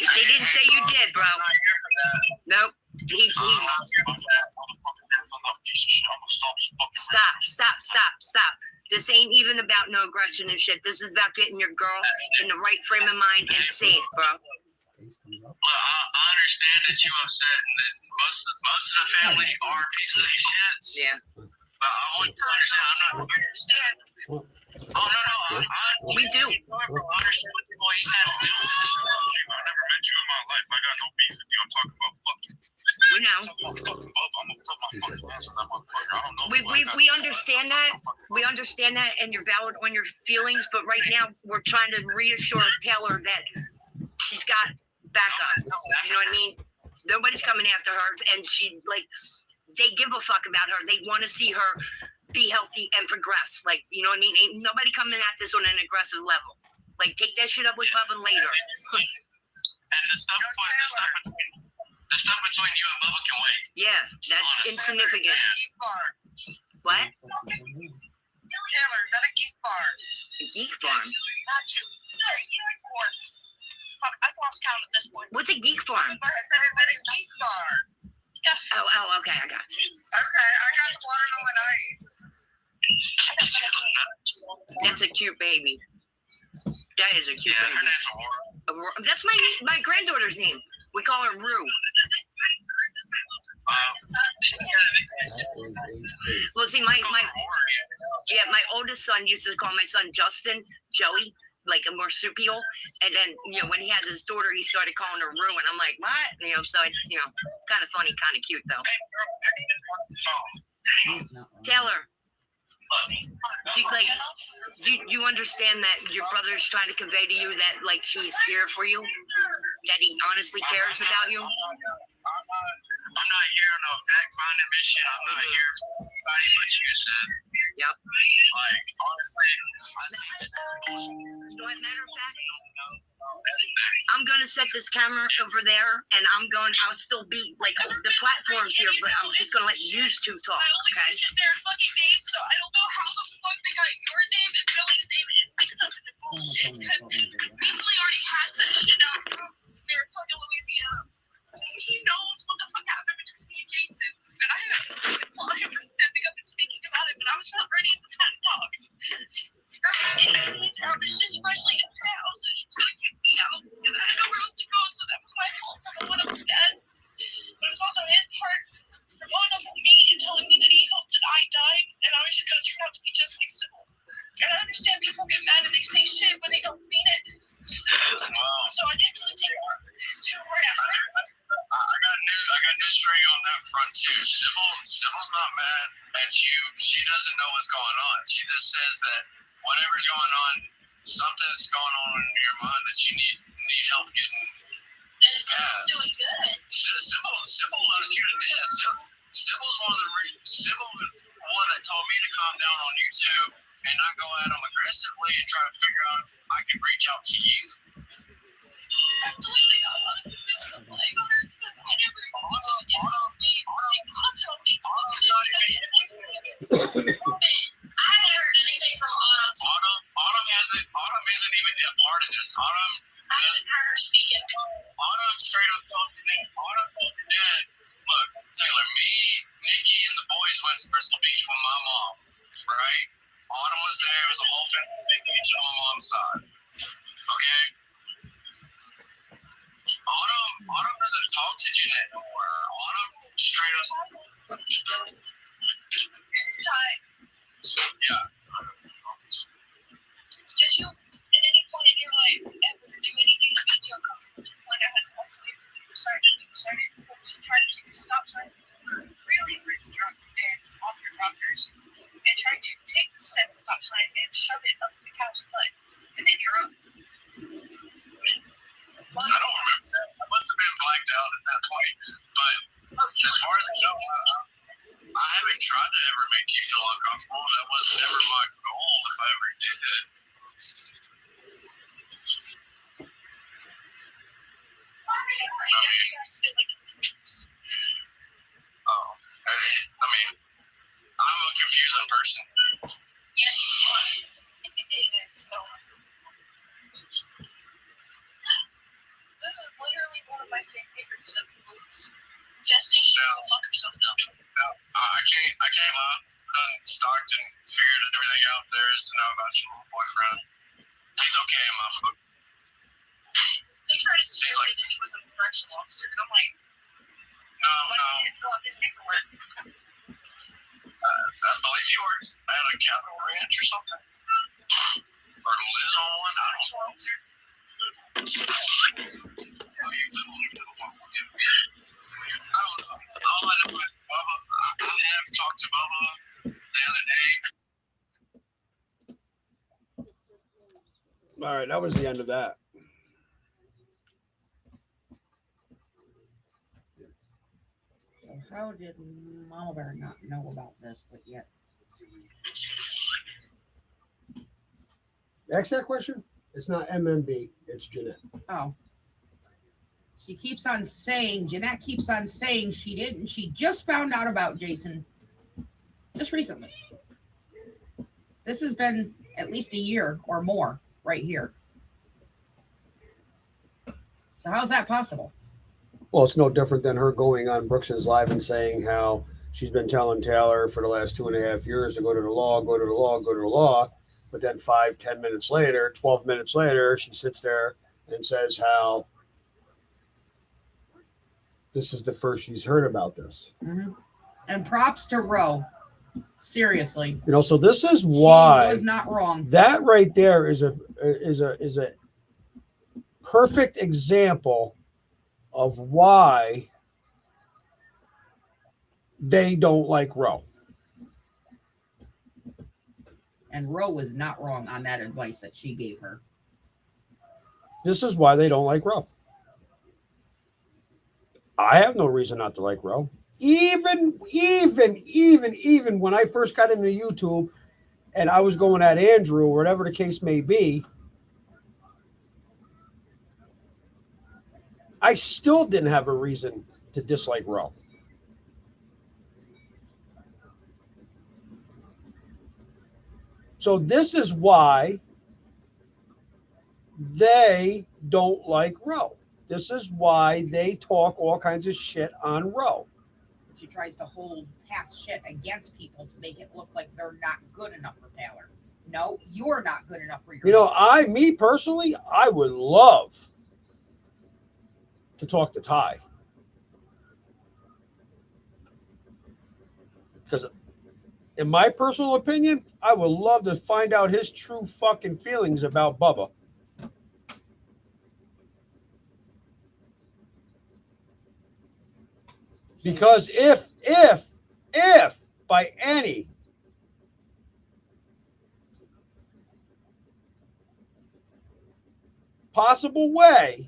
They didn't say you did, bro.
I'm not here for that.
Nope. He's
I'm not here for that. Motherfucker, there's enough piece of shit. I'm gonna stop this fucking
stop. This ain't even about no aggression and shit. This is about getting your girl in the right frame of mind and safe, bro.
Look, I understand that you upset and that most of the family are pieces of shits.
Yeah.
But I want you to understand, I'm not. Oh, no.
We do.
I understand what he said. I never met you in my life. I got no beef with you. I'm talking about fucking.
We know.
I'm gonna put my fucking hands on that motherfucker. I don't know.
We understand that. We understand that, and you're valid on your feelings. But right now, we're trying to reassure Taylor that she's got backup. You know what I mean? Nobody's coming after her, and they give a fuck about her. They want to see her be healthy and progress. Like, you know what I mean? Ain't nobody coming at this on an aggressive level. Like, take that shit up with Bubba later.
And the stuff between you and Bubba can wait.
Yeah, that's insignificant. What?
Taylor, is that a geek bar?
A geek farm?
Not you. Fuck, I've lost count at this point.
What's a geek farm?
I said, is that a geek bar?
Oh, okay, I got you.
Okay, I got the watermelon ice.
That's a cute baby. That is a cute
Yeah, her
baby.
name's Aurora.
That's my granddaughter's name. We call her Rue. Well, see, my oldest son used to call my son Justin, Joey, like a marsupial. And then, when he had his daughter, he started calling her Rue. And I'm like, what? So, kind of funny, kind of cute, though. Taylor, do you understand that your brother's trying to convey to you that, like, he's here for you? That he honestly cares about you?
I'm not here on no fact-finding mission. I'm not here for anybody but you, sis.
Yep.
Like, honestly,
You know what, matter of fact, I'm going to set this camera over there, and I'll still be, like, the platform's here, but I'm just going to let you two talk, okay?
Just there fucking babes Also, I don't know how the fuck they got your name and Billy's name and mixed up in the bullshit because Billy already has this shit out from their fucking Louisiana. He knows what the fuck happened between me and Jason, and I have to applaud him for stepping up and speaking about it, but I was not ready at the time to talk. I was just freshly in the house, and she was gonna kick me out, and I had nowhere else to go, so that was my fault for going up with Dad. But it was also his part for going up with me and telling me that he hoped that I died, and I was just gonna turn out to be just like Sybil. And I understand people get mad and they say shit when they don't mean it. So I didn't really take more to whatever.
I got news for you on that front too. Sybil's not mad at you. She doesn't know what's going on. She just says that whatever's going on, something's going on in your mind that you need help getting past.
Sybil's doing good.
Sybil loves you to death. Sybill's one that told me to calm down on YouTube and not go at them aggressively and try to figure out if I could reach out to you.
Absolutely not. I'm just a blame on her because I never used to they talked to me. I haven't heard anything from Autumn.
Autumn isn't even a part of this.
I haven't heard her speak at all.
Autumn straight up told me that. Autumn told me that. Look, Taylor, me, Nikki, and the boys went to Crystal Beach with my mom, right? Autumn was there. It was a whole family vacation on my mom's side. Okay? Autumn doesn't talk to Jeanette no more. Autumn straight up.
Ty,
Yeah.
did you, at any point in your life, ever do anything to make you uncomfortable to the point I had to walk away from you decided to try to take a stop sign? Really, really drunk and off your rockers and tried to take said stop sign and shove it up the cow's butt, and then you're up.
I don't remember that. I must have been blacked out at that point. But as far as I know, I haven't tried to ever make you feel uncomfortable. That was never my goal if I ever did it. I mean, I'm a confusing person.
Yes, you are. This is literally one of my favorite submoves. Gestation, go fuck yourself now.
I came up, done stalked and figured everything out there is to know about your little boyfriend. He's okay in my book.
They tried to scare me that he was a correctional officer, and I'm like,
No.
it's all this paperwork.
I believe he works at a cattle ranch or something. Or lives on one. I don't know. I don't know. All I know is Bubba. I have talked to Bubba the other day.
All right, that was the end of that.
How did Mama Bear not know about this, but yet?
Ask that question. It's not MMB. It's Jeanette.
Oh. Jeanette keeps on saying she didn't. She just found out about Jason just recently. This has been at least a year or more right here. So how's that possible?
Well, it's no different than her going on Brookson's Live and saying how she's been telling Taylor for the last 2.5 years to go to the law, go to the law, go to the law. But then 5-10 minutes later, 12 minutes later, she sits there and says how this is the first she's heard about this.
Mm-hmm. And props to Roe. Seriously.
You know, so this is why
she was not wrong.
That right there is a perfect example of why they don't like Roe.
And Roe was not wrong on that advice that she gave her.
This is why they don't like Roe. I have no reason not to like Roe. Even when I first got into YouTube and I was going at Andrew or whatever the case may be, I still didn't have a reason to dislike Roe. So this is why they don't like Roe. This is why they talk all kinds of shit on Roe.
She tries to hold past shit against people to make it look like they're not good enough for Taylor. No, you're not good enough for your.
You know, me personally, I would love to talk to Ty. Because in my personal opinion, I would love to find out his true fucking feelings about Bubba. Because if by any possible way,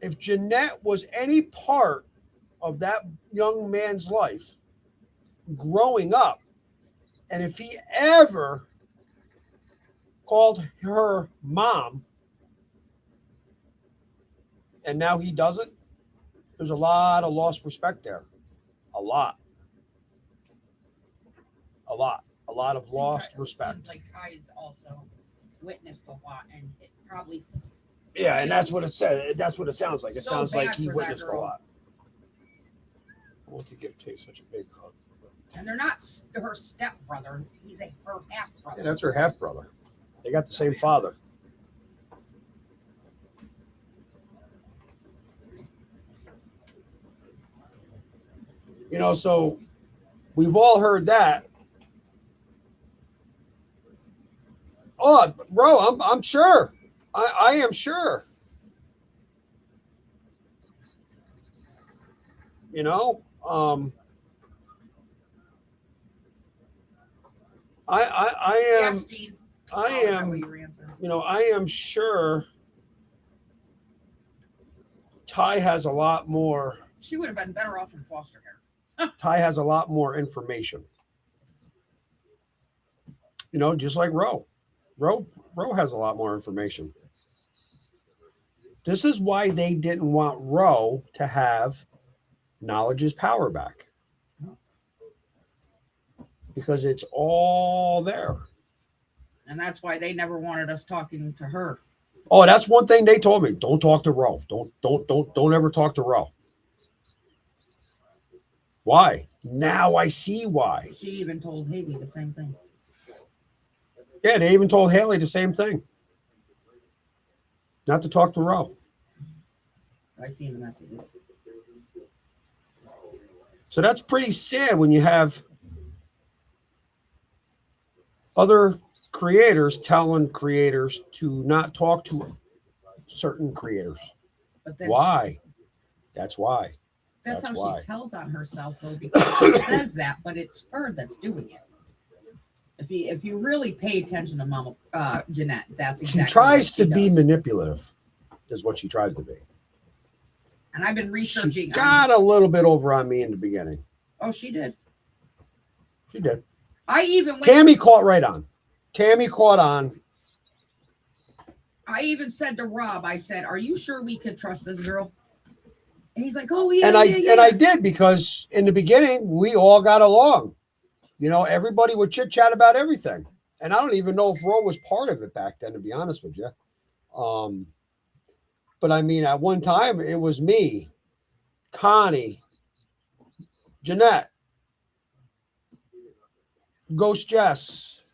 if Jeanette was any part of that young man's life growing up, and if he ever called her mom, and now he doesn't, there's a lot of lost respect there. A lot of lost respect.
Seems like Ty's also witnessed a lot, and it probably.
Yeah, and that's what it says. That's what it sounds like. It
So
sounds like
bad
he
for that
witnessed a
girl.
lot. I want to give Tay such a big hug.
And they're not her stepbrother. He's her half brother.
Yeah, that's her half brother. They got the same father. You know, so we've all heard that. Oh, bro, I'm sure. I am sure. You know, I am.
Yes, Gene.
I am. You know, I am sure. Ty has a lot more.
She would have been better off in foster care.
Ty has a lot more information. You know, just like Roe. Roe has a lot more information. This is why they didn't want Roe to have knowledge is power back. Because it's all there.
And that's why they never wanted us talking to her.
Oh, that's one thing they told me. Don't talk to Roe. Don't ever talk to Roe. Why? Now I see why.
She even told Haley the same thing.
Yeah, they even told Haley the same thing. Not to talk to Roe.
I seen the messages.
So that's pretty sad when you have other creators telling creators to not talk to certain creators.
But then
Why? That's why.
That's how
why.
she tells on herself, though, because she says that, but it's her that's doing it. If you really pay attention to Mama Jeanette, that's exactly
She tries
what she
to be
does.
manipulative, is what she tries to be.
And I've been researching.
She got a little bit over on me in the beginning.
Oh, she did.
She did.
I even went
Tammy caught right on. Tammy caught on.
I even said to Rob, I said, "Are you sure we could trust this girl?" And he's like, "Oh yeah."
And I did, because in the beginning we all got along. You know, everybody would chit chat about everything. And I don't even know if Ro was part of it back then, to be honest with you. But I mean, at one time it was me, Connie, Jeanette, Ghost Jess,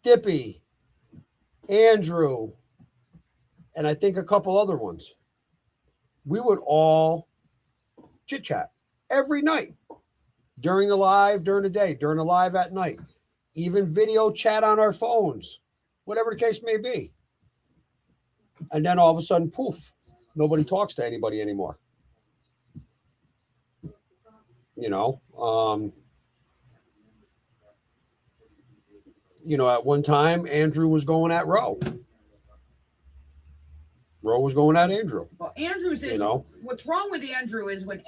Dippy, Andrew, and I think a couple other ones. We would all chit chat every night, during the live, during the day, during the live at night, even video chat on our phones, whatever the case may be. And then all of a sudden, poof, nobody talks to anybody anymore. You know, at one time, Andrew was going at Ro. Ro was going at Andrew.
Well, Andrew's is, what's wrong with Andrew is when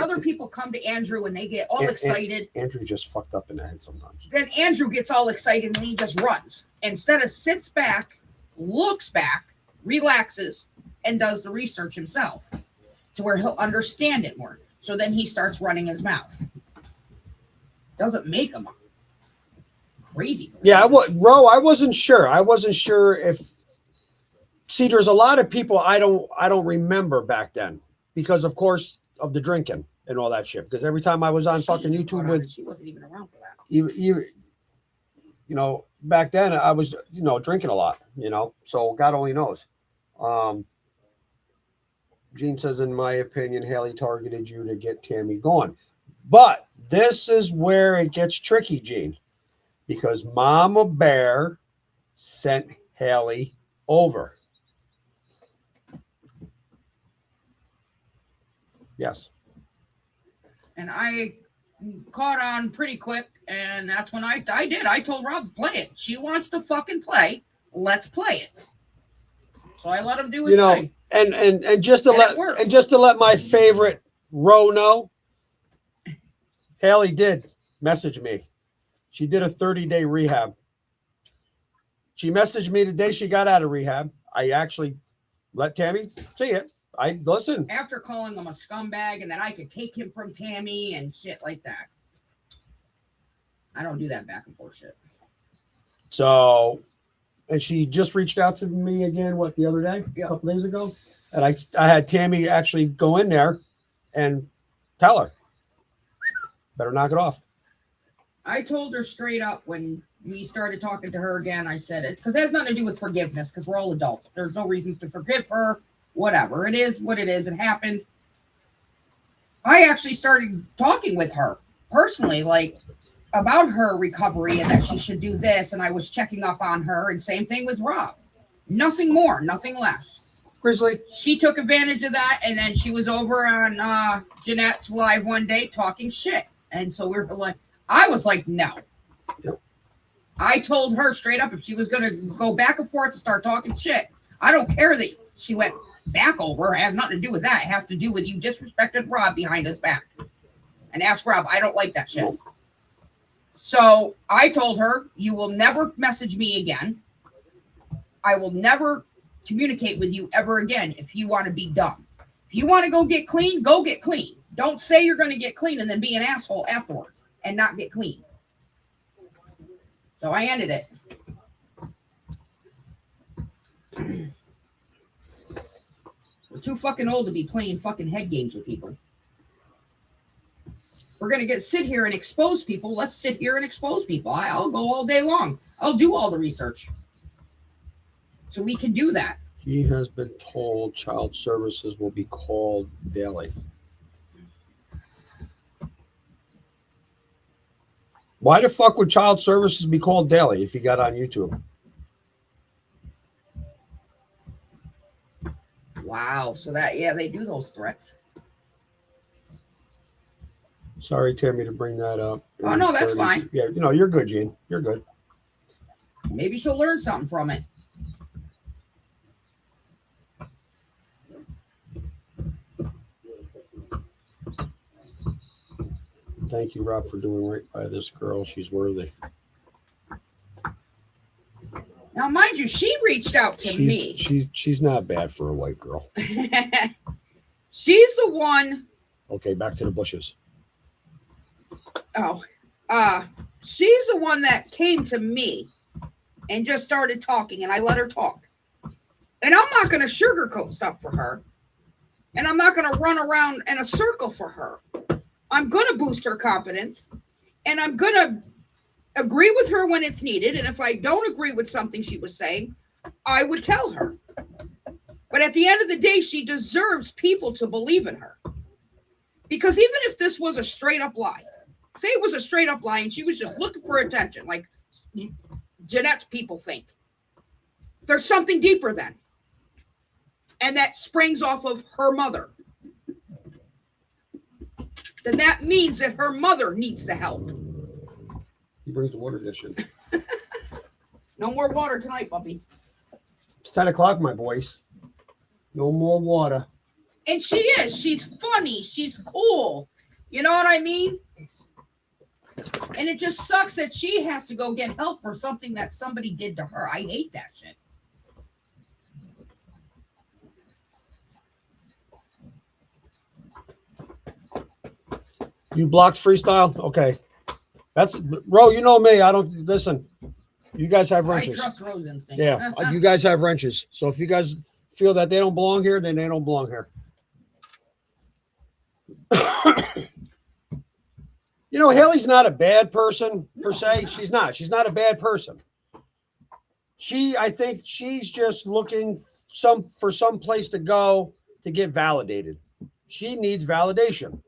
other people come to Andrew and they get all excited.
Andrew's just fucked up in the head sometimes.
Then Andrew gets all excited and he just runs. Instead of sits back, looks back, relaxes, and does the research himself to where he'll understand it more. So then he starts running his mouth. doesn't make him a crazy person.
Yeah, I wasn't sure. I wasn't sure if. See, there's a lot of people I don't remember back then because, of course, of the drinking and all that shit. Because every time I was on fucking YouTube with,
she wasn't even around for that.
you know, back then I was, drinking a lot, so God only knows. Gene says, in my opinion, Haley targeted you to get Tammy going. But this is where it gets tricky, Gene, because Mama Bear sent Haley over. Yes.
And I caught on pretty quick, and that's when I did. I told Rob, play it. She wants to fucking play. Let's play it. So I let him do his thing.
And just to let my favorite Ro know, Haley did message me. She did a 30-day rehab. She messaged me the day she got out of rehab. I actually let Tammy see it. I listen.
After calling him a scumbag and that I could take him from Tammy and shit like that. I don't do that back and forth shit.
So, and she just reached out to me again, the other day?
Yep.
A couple days ago? And I had Tammy actually go in there and tell her, better knock it off.
I told her straight up when we started talking to her again, I said it, because it has nothing to do with forgiveness, because we're all adults. There's no reason to forgive her. Whatever. It is what it is. It happened. I actually started talking with her personally, about her recovery and that she should do this. And I was checking up on her, and same thing with Rob. Nothing more, nothing less.
Grizzly.
She took advantage of that, and then she was over on Jeanette's live one day talking shit. And so we were like, I was like, no.
Yep.
I told her straight up if she was going to go back and forth and start talking shit, I don't care that she went back over. It has nothing to do with that. It has to do with you disrespected Rob behind his back. And ask Rob, I don't like that shit. So I told her, you will never message me again. I will never communicate with you ever again if you want to be dumb. If you want to go get clean, go get clean. Don't say you're going to get clean and then be an asshole afterwards and not get clean. So I ended it. We're too fucking old to be playing fucking head games with people. We're going to sit here and expose people. Let's sit here and expose people. I'll go all day long. I'll do all the research. So we can do that.
He has been told child services will be called daily. Why the fuck would child services be called daily if he got on YouTube?
Wow. So they do those threats.
Sorry, Tammy, to bring that up.
Oh, no, that's fine.
Yeah, you're good, Gene. You're good.
Maybe she'll learn something from it.
Thank you, Rob, for doing right by this girl. She's worthy.
Now, mind you, she reached out to me.
She's not bad for a white girl.
She's the one.
Okay, back to the bushes.
She's the one that came to me and just started talking, and I let her talk. And I'm not going to sugarcoat stuff for her. And I'm not going to run around in a circle for her. I'm going to boost her confidence, and I'm going to agree with her when it's needed. And if I don't agree with something she was saying, I would tell her. But at the end of the day, she deserves people to believe in her. Because even if this was a straight up lie, say it was a straight up lie and she was just looking for attention, like Jeanette's people think, there's something deeper then. And that springs off of her mother. Then that means that her mother needs the help.
He brings the water dish in.
No more water tonight, puppy.
It's 10 o'clock, my boys. No more water.
And she is. She's funny. She's cool. You know what I mean? And it just sucks that she has to go get help for something that somebody did to her. I hate that shit.
You blocked Freestyle? Okay. That's Ro. You know me. I don't listen. You guys have
I
wrenches.
trust Rose instinct.
Yeah, you guys have wrenches. So if you guys feel that they don't belong here, then they don't belong here. You know, Haley's not a bad person per se. She's not. She's not a bad person. I think she's just looking for some place to go to get validated. She needs validation.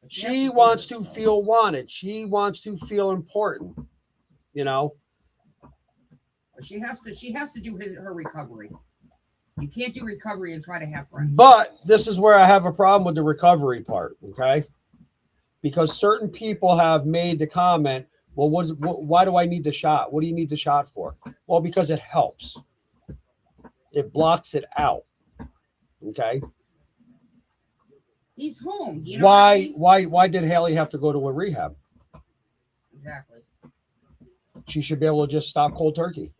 She wants to feel wanted. She wants to feel important. You know,
She has to do her recovery. You can't do recovery and try to have friends.
but this is where I have a problem with the recovery part. Okay. Because certain people have made the comment, well, why do I need the shot? What do you need the shot for? Well, because it helps. It blocks it out. Okay.
He's home. You know what I mean?
Why did Haley have to go to a rehab?
Exactly.
She should be able to just stop cold turkey.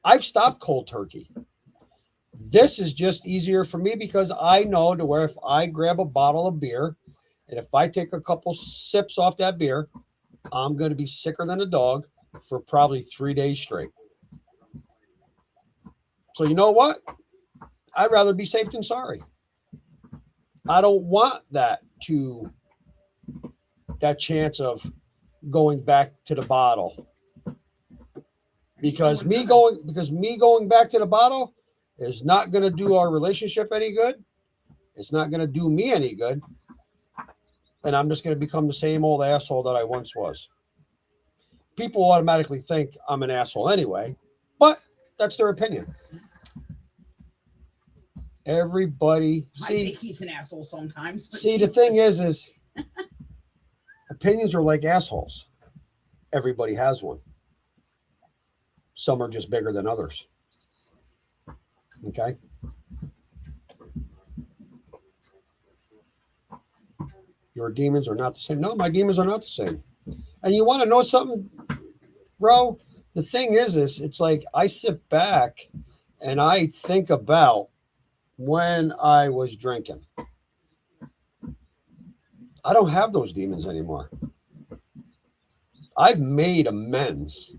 I've stopped cold turkey. This is just easier for me because I know to where if I grab a bottle of beer and if I take a couple sips off that beer, I'm going to be sicker than a dog for probably 3 days straight. So you know what? I'd rather be safe than sorry. I don't want that chance of going back to the bottle. Because me going back to the bottle is not going to do our relationship any good. It's not going to do me any good. And I'm just going to become the same old asshole that I once was. People automatically think I'm an asshole anyway, but that's their opinion. Everybody
I think he's an asshole sometimes.
See, the thing is opinions are like assholes. Everybody has one. Some are just bigger than others. Okay. Your demons are not the same. No, my demons are not the same. And you want to know something, bro? The thing is it's like I sit back and I think about when I was drinking. I don't have those demons anymore. I've made amends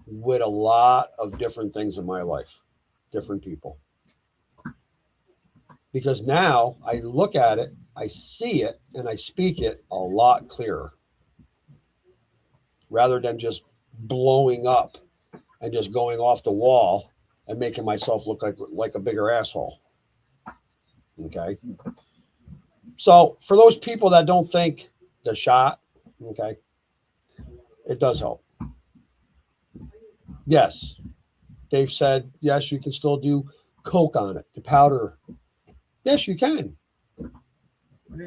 with a lot of different things in my life, different people. Because now I look at it, I see it, and I speak it a lot clearer. Rather than just blowing up and just going off the wall and making myself look like a bigger asshole. Okay. So for those people that don't think the shot, okay, it does help. Yes. Dave said, yes, you can still do coke on it, the powder. Yes, you can.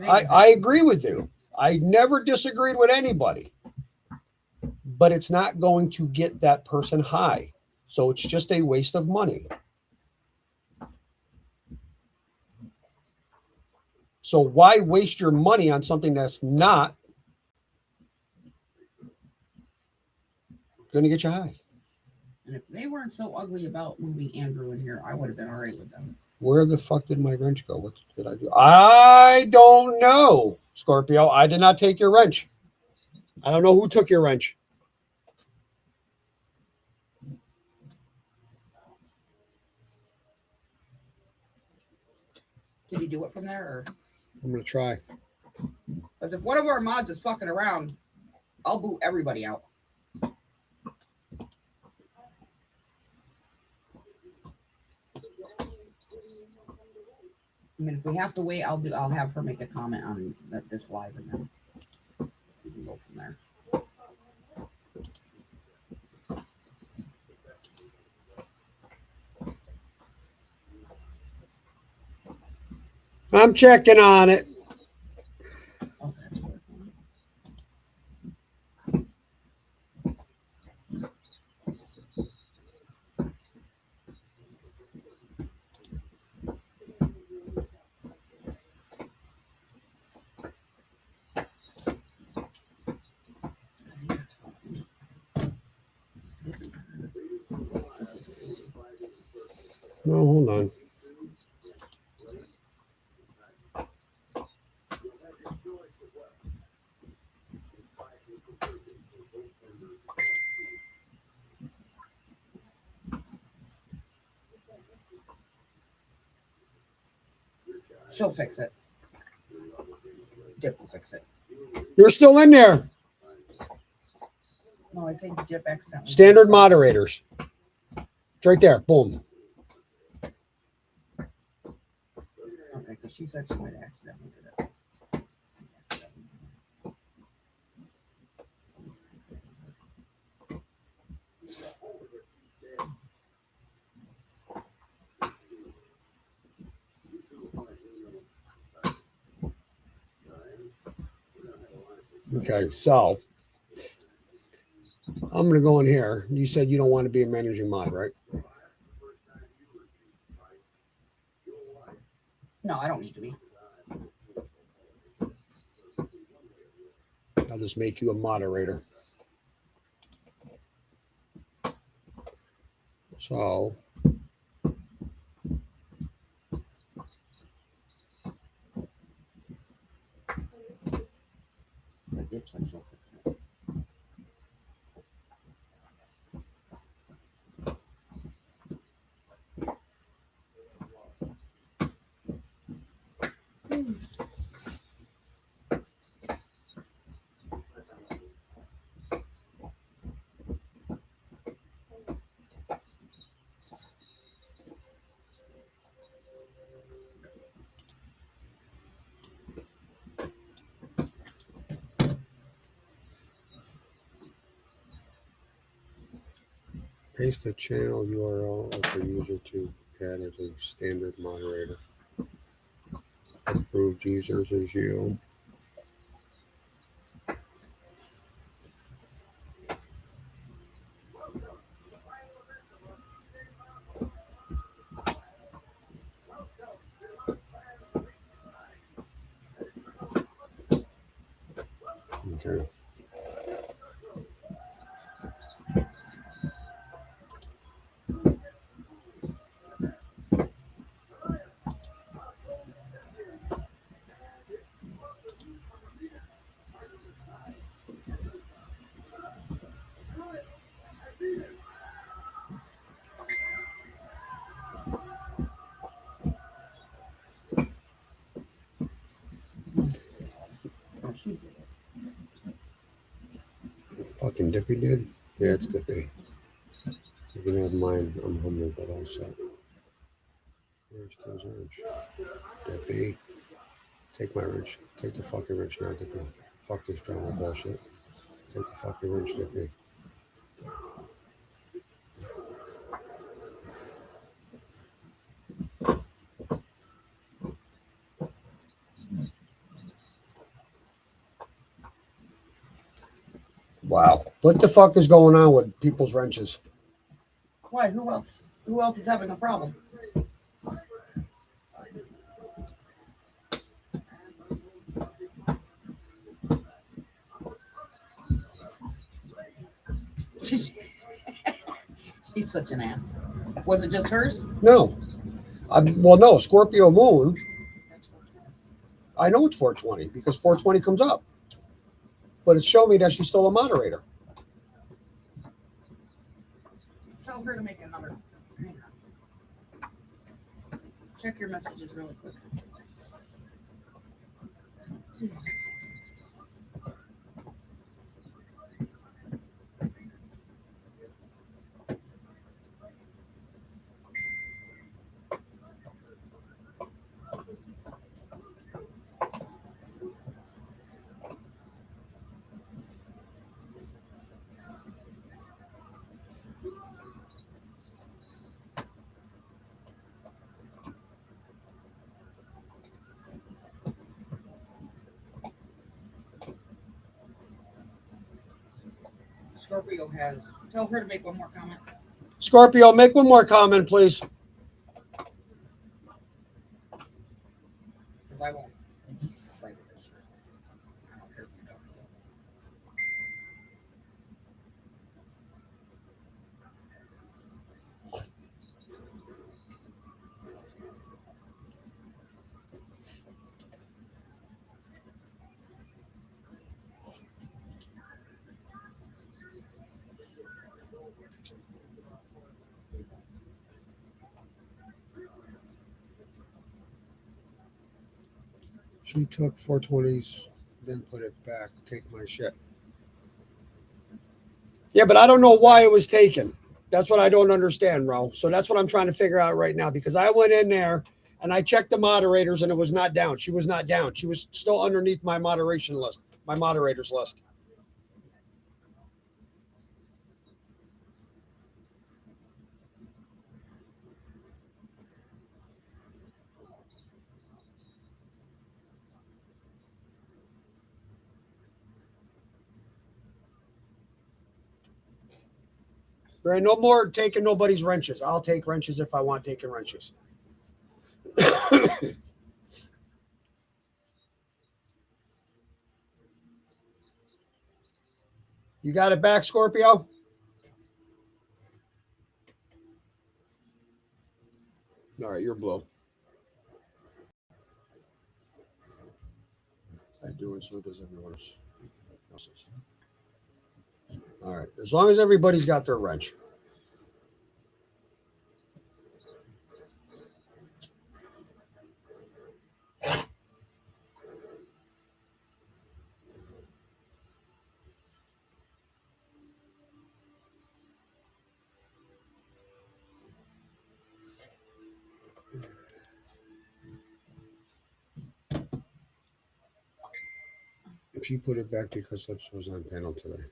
I agree with you. I never disagreed with anybody. But it's not going to get that person high. So it's just a waste of money. So why waste your money on something that's not going to get you high?
And if they weren't so ugly about moving Andrew in here, I would have been all right with them.
Where the fuck did my wrench go? What did I do? I don't know, Scorpio. I did not take your wrench. I don't know who took your wrench.
Can you do it from there? Or?
I'm going to try.
Because if one of our mods is fucking around, I'll boot everybody out. I mean, if we have to wait, I'll have her make a comment on this live, and then we can go from there.
I'm checking on it. No, hold on.
She'll fix it. Dip will fix it.
You're still in there.
No, I think Dip accidentally.
Standard moderators. It's right there. Boom.
Okay, because she said she might accidentally do it.
Okay, so I'm going to go in here. You said you don't want to be a managing mod, right?
No, I don't need to be.
I'll just make you a moderator. So
But Dip said she'll fix it.
paste the channel URL of the user to add as a standard moderator. Approved users is you. Okay.
Oh, she did it.
Fucking Dippy did? Yeah, it's Dippy. You can have mine. I'm humble, but all set. Where's goes wrench? Dippy. Take my wrench. Take the fucking wrench now, Dippy. Fuck this drama bullshit. Take the fucking wrench, Dippy. Wow. What the fuck is going on with people's wrenches?
Why? Who else? Who else is having a problem? She's such an ass. Was it just hers?
No. Well, no. Scorpio Moon. I know it's 420 because 420 comes up. But it's showing me that she's still a moderator.
Tell her to make another. Hang on. Check your messages really quick. Scorpio has. Tell her to make one more comment.
Scorpio, make one more comment, please.
Because I won't fight with this shit. I don't care if you don't.
She took 420s, then put it back. Take my shit. Yeah, but I don't know why it was taken. That's what I don't understand, Ro. So that's what I'm trying to figure out right now because I went in there and I checked the moderators and it was not down. She was not down. She was still underneath my moderation list, my moderators list. There ain't no more taking nobody's wrenches. I'll take wrenches if I want taking wrenches. You got it back, Scorpio? All right, you're blue. I do, and so does everyone else's. All right, as long as everybody's got their wrench. She put it back because Lips was on panel today.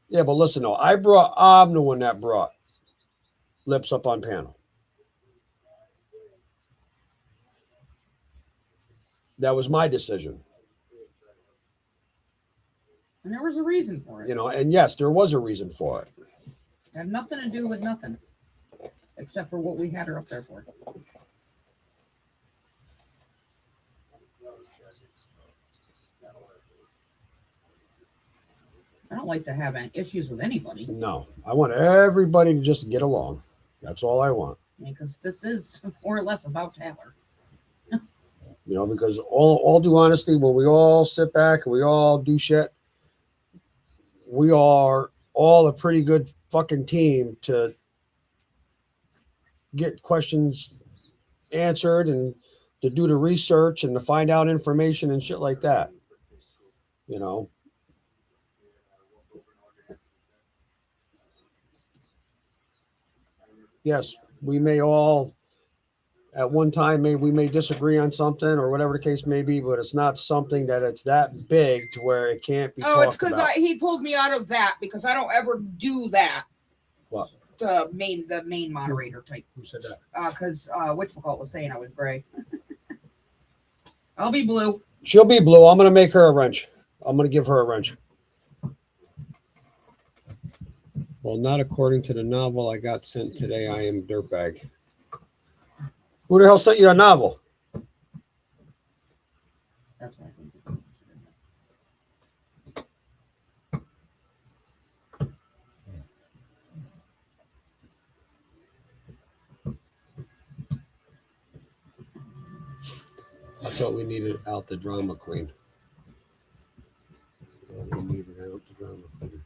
Yeah, but listen, though, I'm the one that brought Lips up on panel. That was my decision.
And there was a reason for it.
You know, and yes, there was a reason for it.
It had nothing to do with nothing, except for what we had her up there for. I don't like to have any issues with anybody.
No, I want everybody to just get along. That's all I want.
Because this is more or less about Taylor.
You know, because all due honesty, when we all sit back and we all do shit, we are all a pretty good fucking team to get questions answered and to do the research and to find out information and shit like that. You know. Yes, we may all at one time we may disagree on something or whatever the case may be, but it's not something that it's that big to where it can't be.
Oh, it's because he pulled me out of that because I don't ever do that.
What?
The main moderator type.
Who said that?
Because whatchamacallit was saying I was gray. I'll be blue.
She'll be blue. I'm gonna make her a wrench. I'm gonna give her a wrench. Well, not according to the novel I got sent today. I am dirtbag. Who the hell sent you a novel?
That's what I think.
I thought we needed out the drama queen. We needed out the drama queen.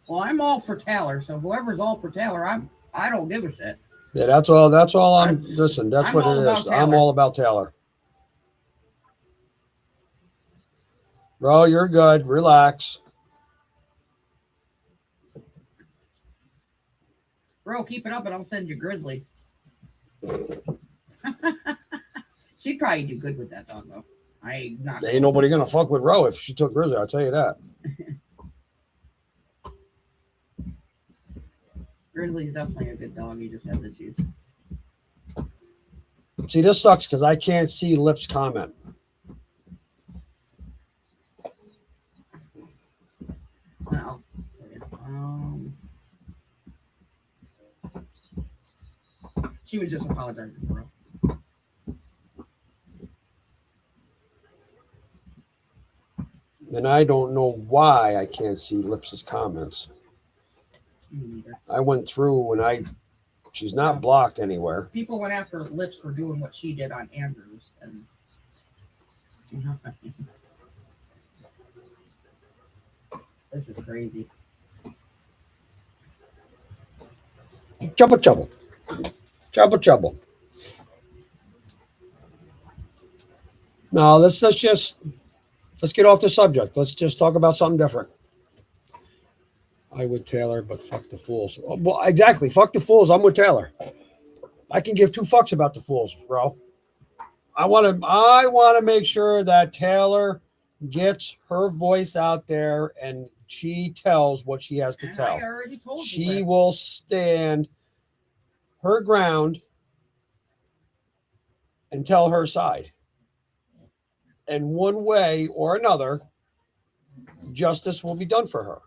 Well, I'm all for Taylor, so whoever's all for Taylor, I don't give a shit.
Yeah, that's all. Listen, that's what it is. I'm all about Taylor. Bro, you're good. Relax.
Bro, keep it up and I'll send you Grizzly. She'd probably do good with that dog, though.
Ain't nobody gonna fuck with Ro if she took Grizzly, I'll tell you that.
Grizzly's definitely a good dog. He just has issues.
See, this sucks because I can't see Lips comment.
Well, she was just apologizing for him.
And I don't know why I can't see Lips's comments. I went through and she's not blocked anywhere.
People went after Lips for doing what she did on Andrews, and this is crazy.
Trouble. Now let's get off the subject. Let's just talk about something different. I would Taylor, but fuck the fools. Well, exactly. Fuck the fools. I'm with Taylor. I can give two fucks about the fools, bro. I want to make sure that Taylor gets her voice out there and she tells what she has to
And
tell.
I already told you
She
that.
will stand her ground and tell her side. And one way or another, justice will be done for her.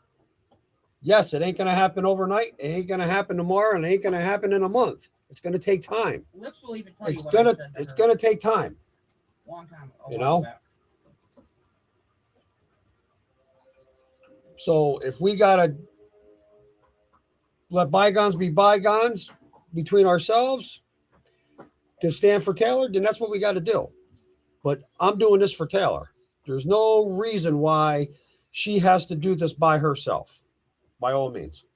Yes, it ain't going to happen overnight. It ain't going to happen tomorrow, and it ain't going to happen in a month. It's going to take time.
Lips will even tell you
It's
what I said to
it's
her
going to take time.
a long time ago.
You know? So if we got to let bygones be bygones between ourselves to stand for Taylor, then that's what we got to do. But I'm doing this for Taylor. There's no reason why she has to do this by herself, by all means.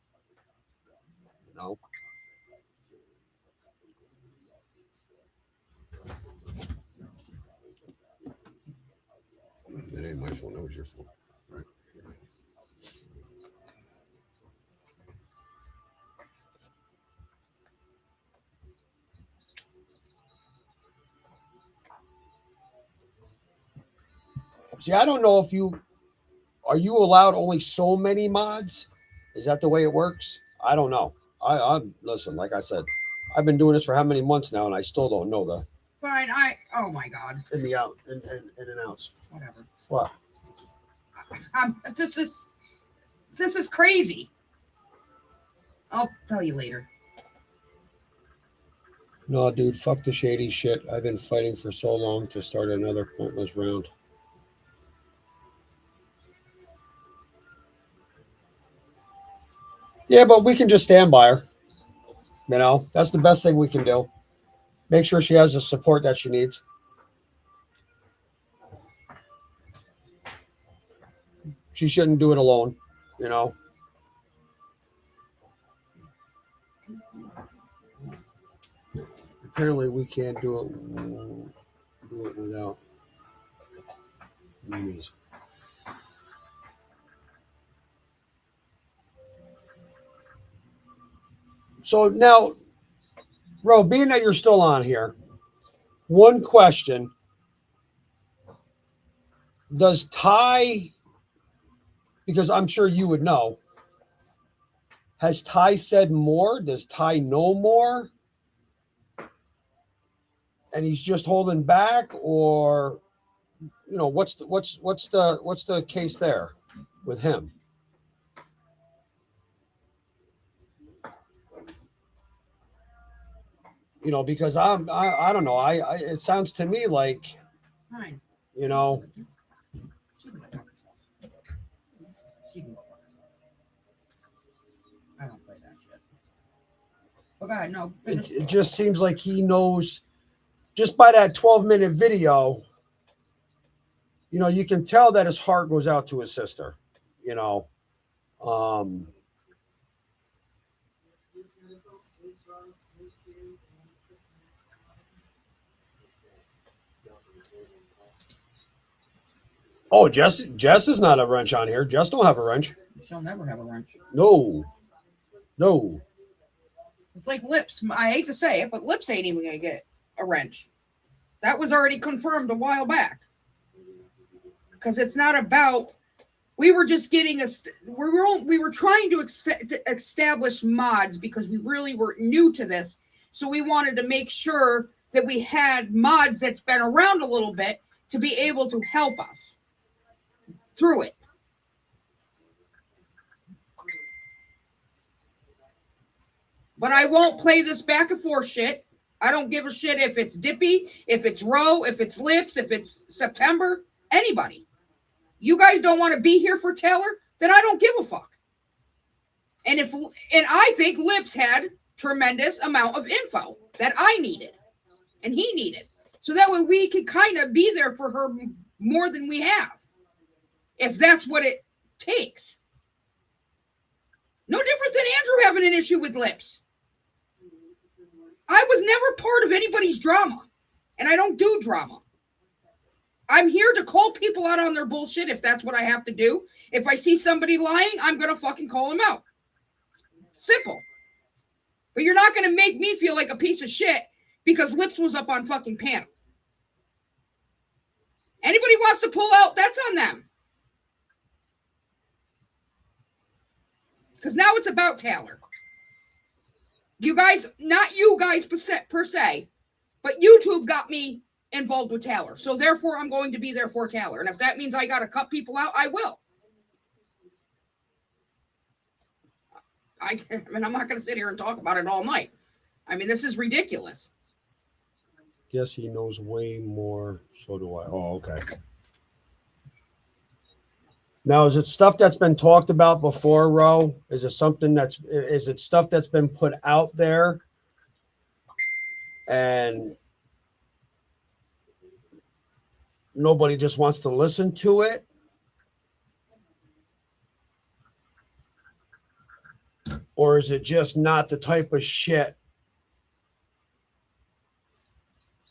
You know? It ain't my phone. That was your phone. Right. See, I don't know if are you allowed only so many mods? Is that the way it works? I don't know. I listen, like I said, I've been doing this for how many months now, and I still don't know the
Fine, oh my God.
in the out in and outs.
Whatever.
What?
This is crazy. I'll tell you later.
No, dude, fuck the shady shit. I've been fighting for so long to start another pointless round. Yeah, but we can just stand by her. You know, that's the best thing we can do. Make sure she has the support that she needs. She shouldn't do it alone, you know. Apparently, we can't do it without memes. So now, Ro, being that you're still on here, one question. Does Ty, because I'm sure you would know, has Ty said more? Does Ty know more? And he's just holding back, or what's the case there with him? Because I don't know. It sounds to me like,
Fine.
you know,
She can go fuck herself. She can go fuck herself. I don't play that shit. But God, no.
it just seems like he knows just by that 12-minute video. You can tell that his heart goes out to his sister. Oh, Jess is not a wrench on here. Jess don't have a wrench.
She'll never have a wrench.
No.
It's like Lips. I hate to say it, but Lips ain't even gonna get a wrench. That was already confirmed a while back. Because it's not about. We were just getting we were trying to establish mods because we really were new to this. So we wanted to make sure that we had mods that's been around a little bit to be able to help us through it. But I won't play this back and forth shit. I don't give a shit if it's Dippy, if it's Ro, if it's Lips, if it's September, anybody. You guys don't want to be here for Taylor, then I don't give a fuck. And I think Lips had tremendous amount of info that I needed and he needed. So that way we could kind of be there for her more than we have. If that's what it takes. No different than Andrew having an issue with Lips. I was never part of anybody's drama, and I don't do drama. I'm here to call people out on their bullshit if that's what I have to do. If I see somebody lying, I'm going to fucking call them out. Simple. But you're not going to make me feel like a piece of shit because Lips was up on fucking panel. Anybody wants to pull out, that's on them. Because now it's about Taylor. You guys, not you guys per se, but YouTube got me involved with Taylor. So therefore, I'm going to be there for Taylor. And if that means I got to cut people out, I will. I mean, I'm not going to sit here and talk about it all night. I mean, this is ridiculous.
Guess he knows way more. So do I. Oh, okay. Now, is it stuff that's been talked about before, Ro? Is it stuff that's been put out there? And nobody just wants to listen to it? Or is it just not the type of shit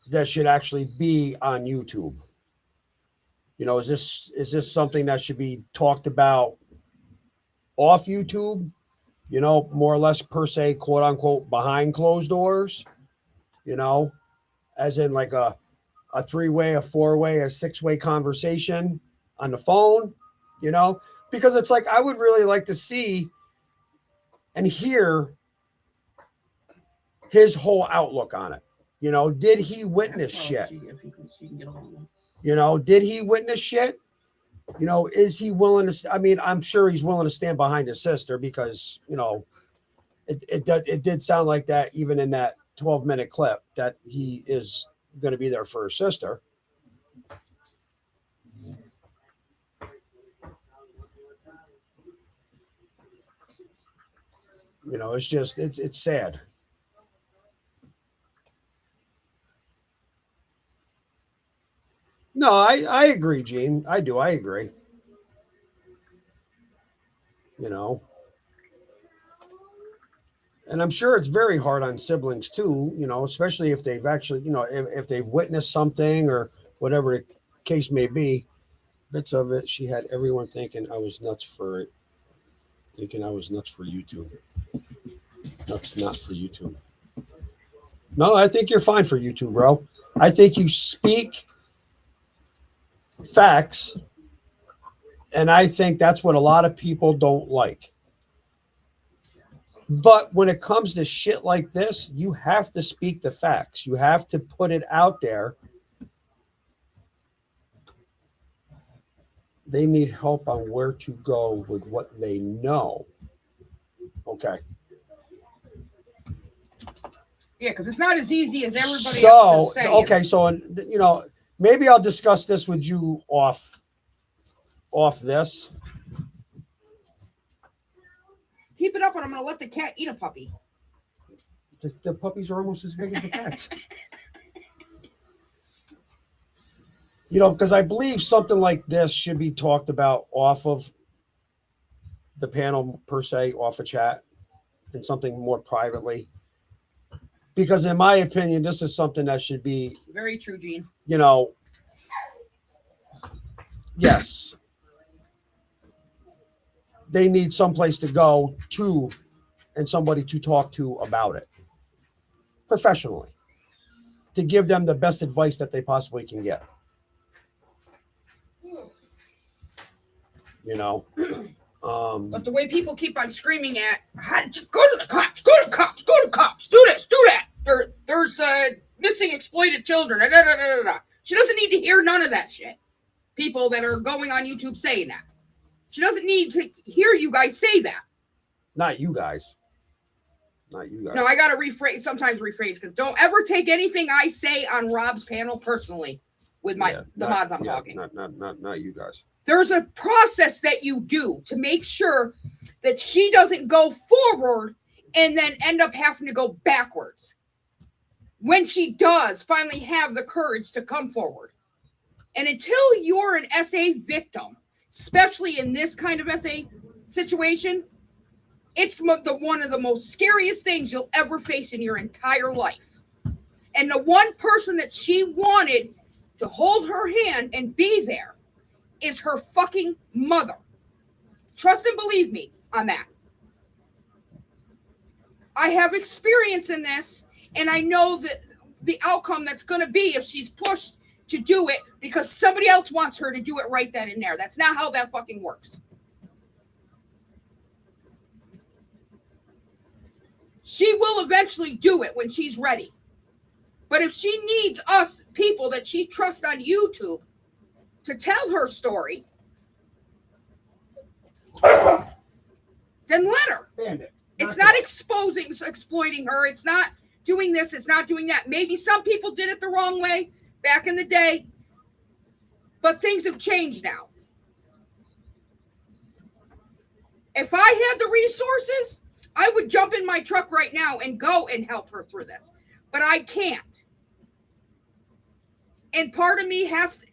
that should actually be on YouTube? You know, is this something that should be talked about off YouTube? You know, more or less per se, quote unquote, behind closed doors, you know, as in like a 3-way, a 4-way, a 6-way conversation on the phone, you know, because it's like, I would really like to see and hear his whole outlook on it. You know, did he witness shit? You know, did he witness shit? You know, is he willing to? I mean, I'm sure he's willing to stand behind his sister because, you know, it did sound like that even in that 12-minute clip that he is going to be there for his sister. You know, it's just, it's sad. No, I agree, Gene. I do. I agree. You know, and I'm sure it's very hard on siblings too, you know, especially if they've actually, you know, if they've witnessed something or whatever the case may be. Bits of it, she had everyone thinking I was nuts for it. Thinking I was nuts for YouTube. That's not for YouTube. No, I think you're fine for YouTube, bro. I think you speak facts, and I think that's what a lot of people don't like. But when it comes to shit like this, you have to speak the facts. You have to put it out there. They need help on where to go with what they know. Okay.
Yeah, because it's not as easy as everybody else is saying.
Okay, so, you know, maybe I'll discuss this with you off this.
Keep it up, and I'm going to let the cat eat a puppy.
The puppies are almost as big as the cats. You know, because I believe something like this should be talked about off of the panel per se, off of chat, and something more privately. Because in my opinion, this is something that should be
very true, Gene.
You know, yes, they need someplace to go to and somebody to talk to about it professionally to give them the best advice that they possibly can get. You know,
but the way people keep on screaming at, go to the cops, go to cops, go to cops, do this, do that. There's missing exploited children. Da, da, da, da, da. She doesn't need to hear none of that shit. People that are going on YouTube saying that. She doesn't need to hear you guys say that.
Not you guys. Not you guys.
No, I got to sometimes rephrase, because don't ever take anything I say on Rob's panel personally with the mods I'm talking.
Not you guys.
There's a process that you do to make sure that she doesn't go forward and then end up having to go backwards. When she does finally have the courage to come forward. And until you're an SA victim, especially in this kind of SA situation, It's one of the most scariest things you'll ever face in your entire life. And the one person that she wanted to hold her hand and be there is her fucking mother. Trust and believe me on that. I have experience in this, and I know that the outcome that's going to be if she's pushed to do it because somebody else wants her to do it right then and there. That's not how that fucking works. She will eventually do it when she's ready. But if she needs us people that she trusts on YouTube to tell her story, then let her.
Bandit.
It's not exploiting her. It's not doing this. It's not doing that. Maybe some people did it the wrong way back in the day, but things have changed now. If I had the resources, I would jump in my truck right now and go and help her through this, but I can't. And part of me has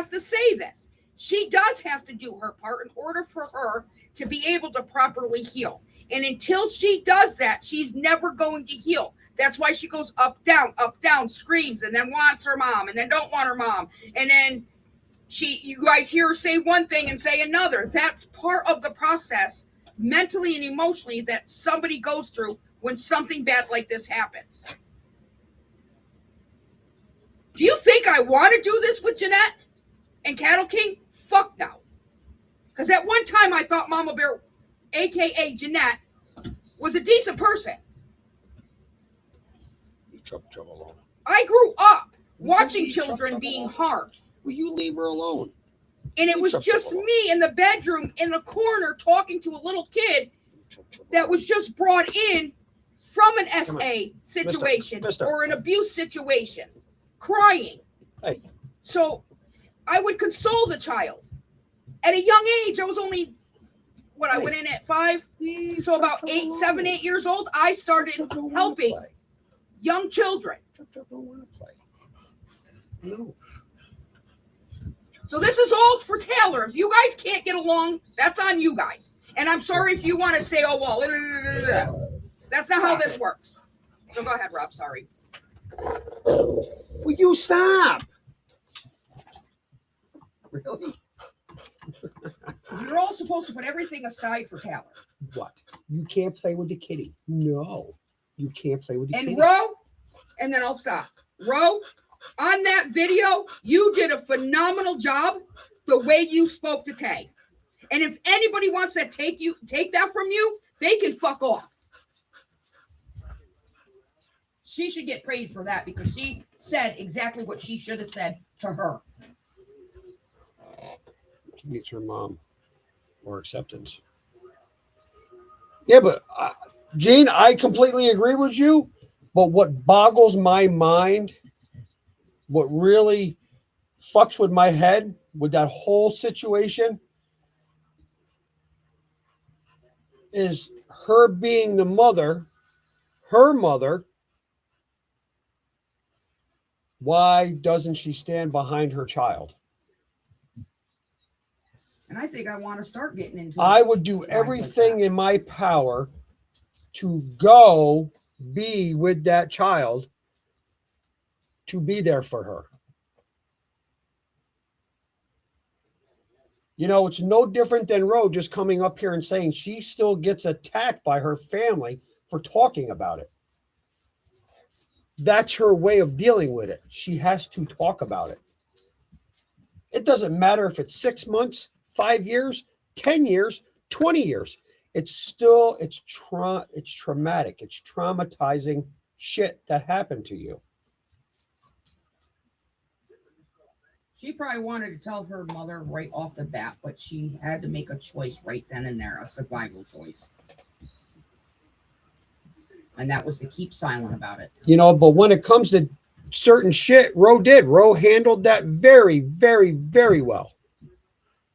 to say this. She does have to do her part in order for her to be able to properly heal. And until she does that, she's never going to heal. That's why she goes up, down, screams, and then wants her mom, and then don't want her mom. And then you guys hear her say one thing and say another. That's part of the process, mentally and emotionally, that somebody goes through when something bad like this happens. Do you think I want to do this with Jeanette and Cattle King? Fuck no. Because at one time I thought Mama Bear, a.k.a. Jeanette, was a decent person.
Trouble alone.
I grew up watching children being harmed.
Will you leave her alone?
And it was just me in the bedroom in the corner talking to a little kid that was just brought in from an SA situation or an abuse situation, crying.
Hey.
So I would console the child. At a young age, I was only, I went in at 5. So about 7, 8 years old, I started helping young children.
No.
So this is all for Taylor. If you guys can't get along, that's on you guys. And I'm sorry if you want to say, oh, well, that's not how this works. So go ahead, Rob. Sorry.
Will you stop? Really?
You're all supposed to put everything aside for Taylor.
What? You can't play with the kitty. No. You can't play with the kitty.
And Ro, and then I'll stop. Ro, on that video, you did a phenomenal job the way you spoke to Tay. And if anybody wants to take that from you, they can fuck off. She should get praised for that because she said exactly what she should have said to her.
She needs her mom or acceptance. Yeah, but Gene, I completely agree with you. But what boggles my mind, what really fucks with my head with that whole situation is her being the mother, her mother. Why doesn't she stand behind her child?
And I think I want to start getting into it.
I would do everything in my power to go be with that child, to be there for her. You know, it's no different than Ro just coming up here and saying she still gets attacked by her family for talking about it. That's her way of dealing with it. She has to talk about it. It doesn't matter if it's 6 months, 5 years, 10 years, 20 years. It's traumatic. It's traumatizing shit that happened to you.
She probably wanted to tell her mother right off the bat, but she had to make a choice right then and there, a survival choice. And that was to keep silent about it.
You know, but when it comes to certain shit, Ro handled that very, very, very well.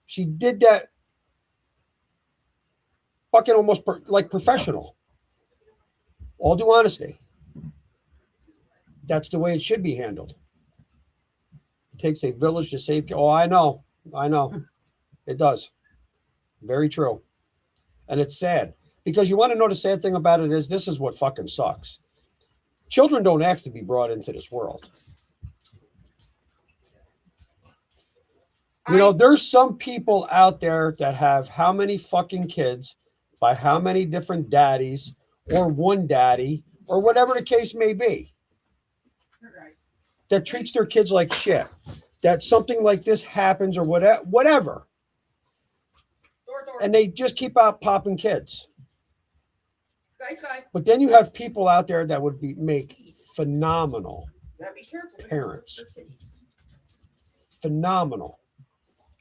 She did that fucking almost like professional. All due honesty. That's the way it should be handled. It takes a village to save. Oh, I know. It does. Very true. And it's sad Because you want to know the sad thing about it is this is what fucking sucks. Children don't ask to be brought into this world. You know, there's some people out there that have how many fucking kids by how many different daddies or one daddy or whatever the case may be that treats their kids like shit. That something like this happens or whatever. And they just keep out popping kids.
Sky.
But then you have people out there that would make phenomenal
Gotta be careful.
parents. Phenomenal.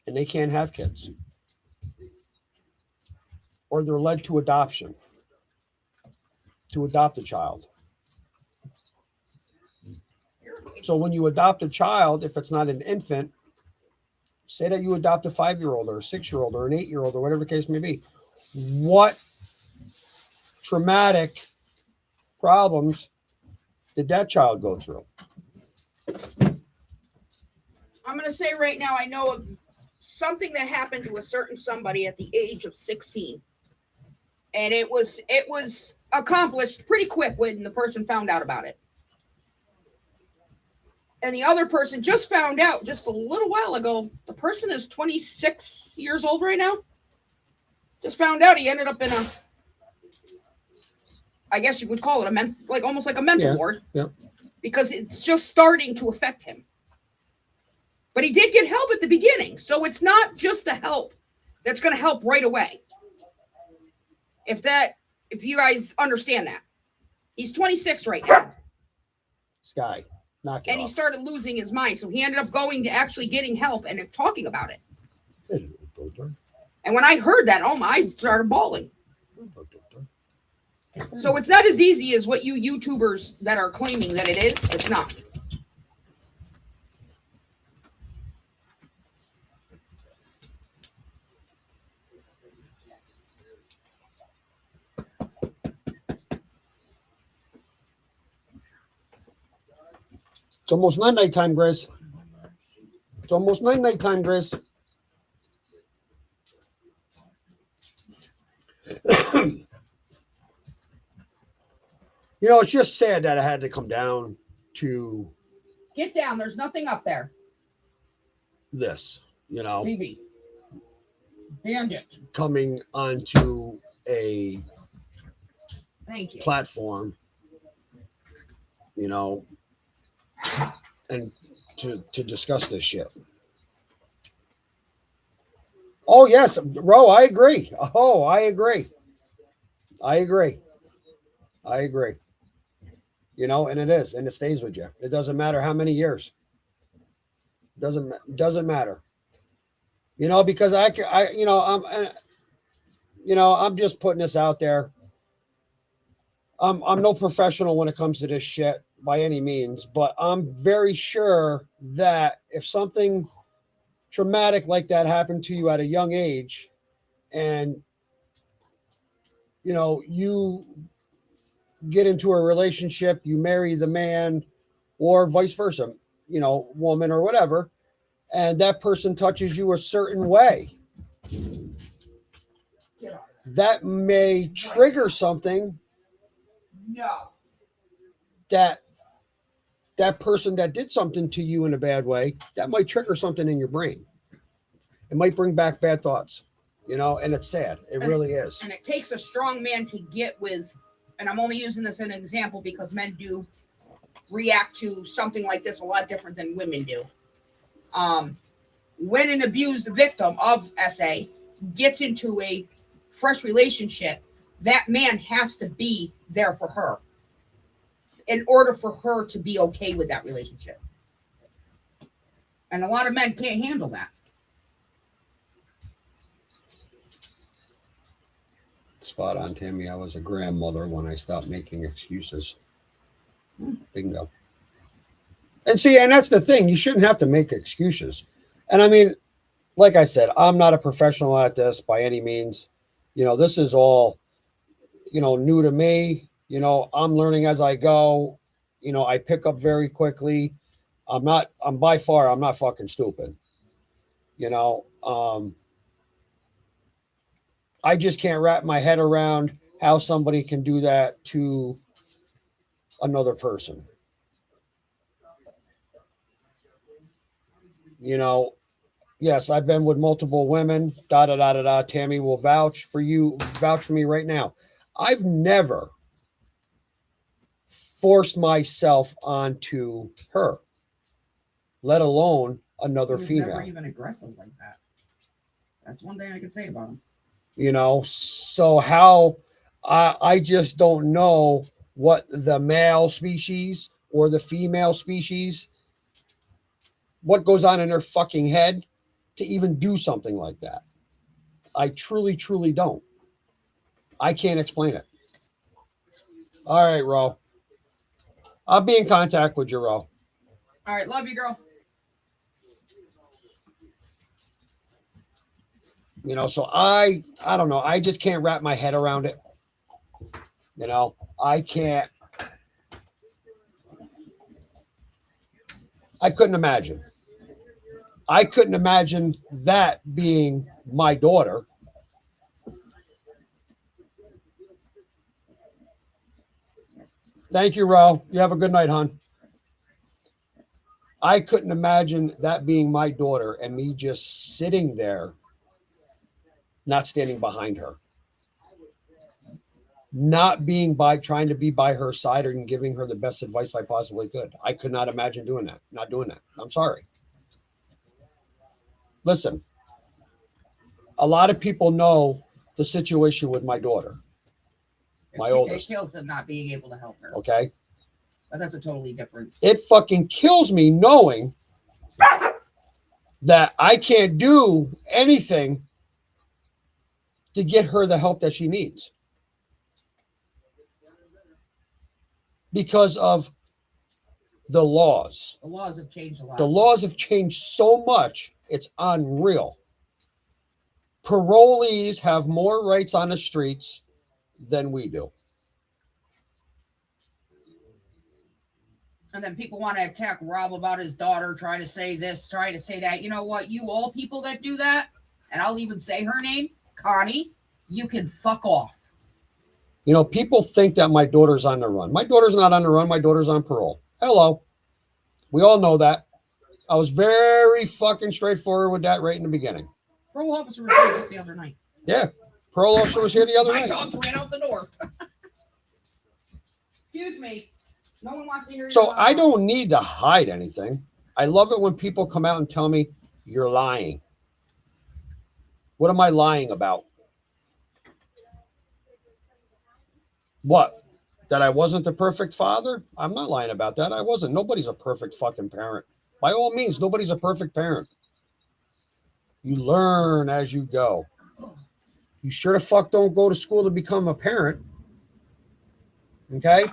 And they can't have kids. Or they're led to adoption. To adopt a child. So when you adopt a child, if it's not an infant, say that you adopt a 5-year-old or a 6-year-old or an 8-year-old or whatever the case may be. What traumatic problems did that child go through?
I'm going to say right now, I know of something that happened to a certain somebody at the age of 16. And it was accomplished pretty quick when the person found out about it. And the other person just found out just a little while ago. The person is 26 years old right now. Just found out he ended up in a, I guess you would call it almost like a mental ward.
Yeah.
Because it's just starting to affect him. But he did get help at the beginning. So it's not just the help that's going to help right away. If you guys understand that. He's 26 right now.
Sky, knock it
And he
off.
started losing his mind. So he ended up going to actually getting help and talking about it. And when I heard that, I started bawling. So it's not as easy as what you YouTubers that are claiming that it is. It's not.
It's almost night time, Grizz. It's almost night time, Grizz. You know, it's just sad that I had to come down to
Get down. There's nothing up there.
this, you know,
TV. Bandit.
coming onto a
Thank you.
platform, you know, and to discuss this shit. Oh, yes, Ro, I agree. Oh, I agree. You know, and it is, and it stays with you. It doesn't matter how many years. Doesn't matter. You know, because I'm just putting this out there. I'm no professional when it comes to this shit by any means, but I'm very sure that if something traumatic like that happened to you at a young age, and you know, you get into a relationship, you marry the man, or vice versa, you know, woman or whatever, and that person touches you a certain way, that may trigger something that person that did something to you in a bad way, that might trigger something in your brain. It might bring back bad thoughts, you know, and it's sad. It really is.
And it takes a strong man to get with, and I'm only using this as an example because men do react to something like this a lot different than women do. When an abused victim of SA gets into a fresh relationship, that man has to be there for her in order for her to be okay with that relationship. And a lot of men can't handle that.
Spot on, Tammy. I was a grandmother when I stopped making excuses. Bingo. And see, and that's the thing. You shouldn't have to make excuses. And I mean, like I said, I'm not a professional at this by any means. You know, this is all, you know, new to me. You know, I'm learning as I go. You know, I pick up very quickly. I'm by far, I'm not fucking stupid. You know, I just can't wrap my head around how somebody can do that to another person. You know, yes, I've been with multiple women. Da da da da da. Tammy will vouch for you. Vouch for me right now. I've never forced myself onto her, let alone another
He was
female.
never even aggressive like that. That's one thing I can say about him.
You know, so how I just don't know what the male species or the female species, what goes on in their fucking head to even do something like that. I truly, truly don't. I can't explain it. All right, Ro. I'll be in contact with you, Ro.
All right, love you, girl.
You know, so I don't know. I just can't wrap my head around it. You know, I can't. I couldn't imagine. I couldn't imagine that being my daughter. Thank you, Ro. You have a good night, hon. I couldn't imagine that being my daughter and me just sitting there, not standing behind her, not being by, trying to be by her side and giving her the best advice I possibly could. I could not imagine doing that, not doing that. I'm sorry. Listen, a lot of people know the situation with my daughter, my oldest.
It kills them not being able to help her.
Okay.
But that's a totally different.
It fucking kills me knowing that I can't do anything to get her the help that she needs because of the laws.
The laws have changed a lot.
The laws have changed so much, it's unreal. Parolees have more rights on the streets than we do.
And then people want to attack Rob about his daughter, trying to say this, trying to say that. You know what? You all people that do that, and I'll even say her name, Connie, you can fuck off.
You know, people think that my daughter's on the run. My daughter's not on the run. My daughter's on parole. Hello. We all know that. I was very fucking straightforward with that right in the beginning.
Parole officer was here just the other night.
Yeah. Parole officer was here the other
My
night.
dogs ran out the door. Excuse me. No one wants to hear you.
So I don't need to hide anything. I love it when people come out and tell me you're lying. What am I lying about? What? That I wasn't the perfect father? I'm not lying about that. I wasn't. Nobody's a perfect fucking parent. By all means, nobody's a perfect parent. You learn as you go. You sure the fuck don't go to school to become a parent. Okay?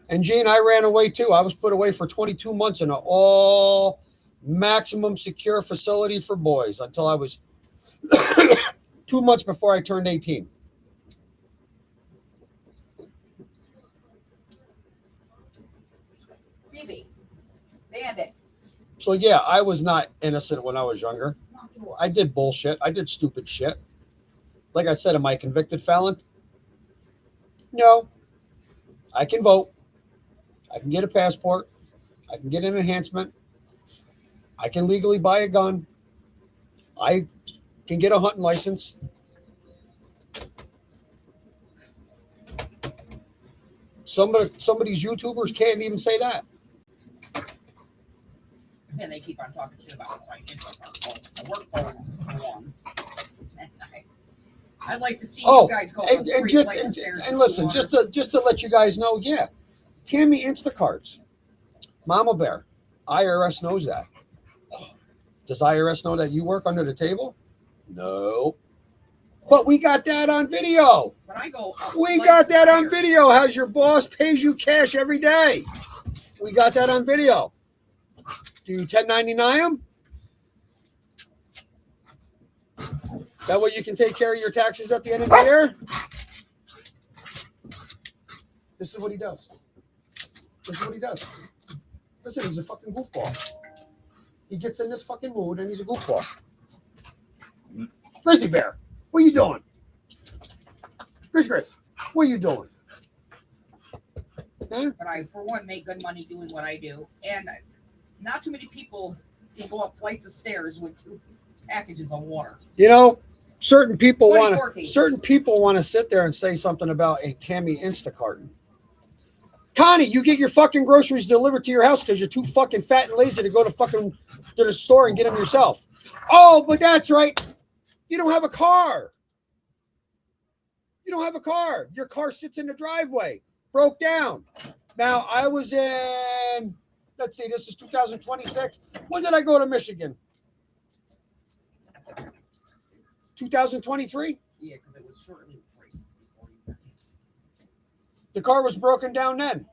And Gene, I ran away too. I was put away for 22 months in an all maximum secure facility for boys until I was 2 months before I turned 18.
BB. Bandit.
So yeah, I was not innocent when I was younger. I did bullshit. I did stupid shit. Like I said, am I a convicted felon? No. I can vote. I can get a passport. I can get an enhancement. I can legally buy a gun. I can get a hunting license. Some of these YouTubers can't even say that.
And they keep on talking shit about it. I work for one. I'd like to see you guys go
and listen, just to let you guys know, yeah, Tammy Instacarts, Mama Bear, IRS knows that. Does IRS know that you work under the table? No. But we got that on video.
When I go,
we got that on video. How's your boss pays you cash every day? We got that on video. Do you 1099 them? That way you can take care of your taxes at the end of the year. This is what he does. This is what he does. Listen, he's a fucking goofball. He gets in this fucking mood and he's a goofball. Grizzly Bear, what are you doing? Grizz. What are you doing? Huh?
But I, for one, make good money doing what I do. And not too many people can go up flights of stairs with 2 packages of water.
You know, certain people
24
want to.
cases.
Certain people want to sit there and say something about a Tammy Instacart. Connie, you get your fucking groceries delivered to your house because you're too fucking fat and lazy to go to the store and get them yourself. Oh, but that's right. You don't have a car. You don't have a car. Your car sits in the driveway. Broke down. Now, I was in, let's see, this is 2026. When did I go to Michigan? 2023?
Yeah, because it was shortly before you.
The car was broken down then.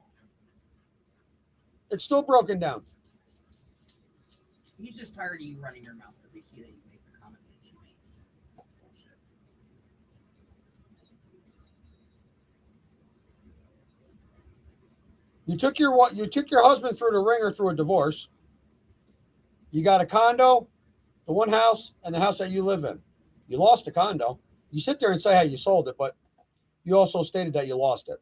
It's still broken down.
He's just tired of you running your mouth every see that you make the comments that she makes. That's bullshit.
You took your husband through the ringer through a divorce. You got a condo, the one house, and the house that you live in. You lost the condo. You sit there and say how you sold it, but you also stated that you lost it.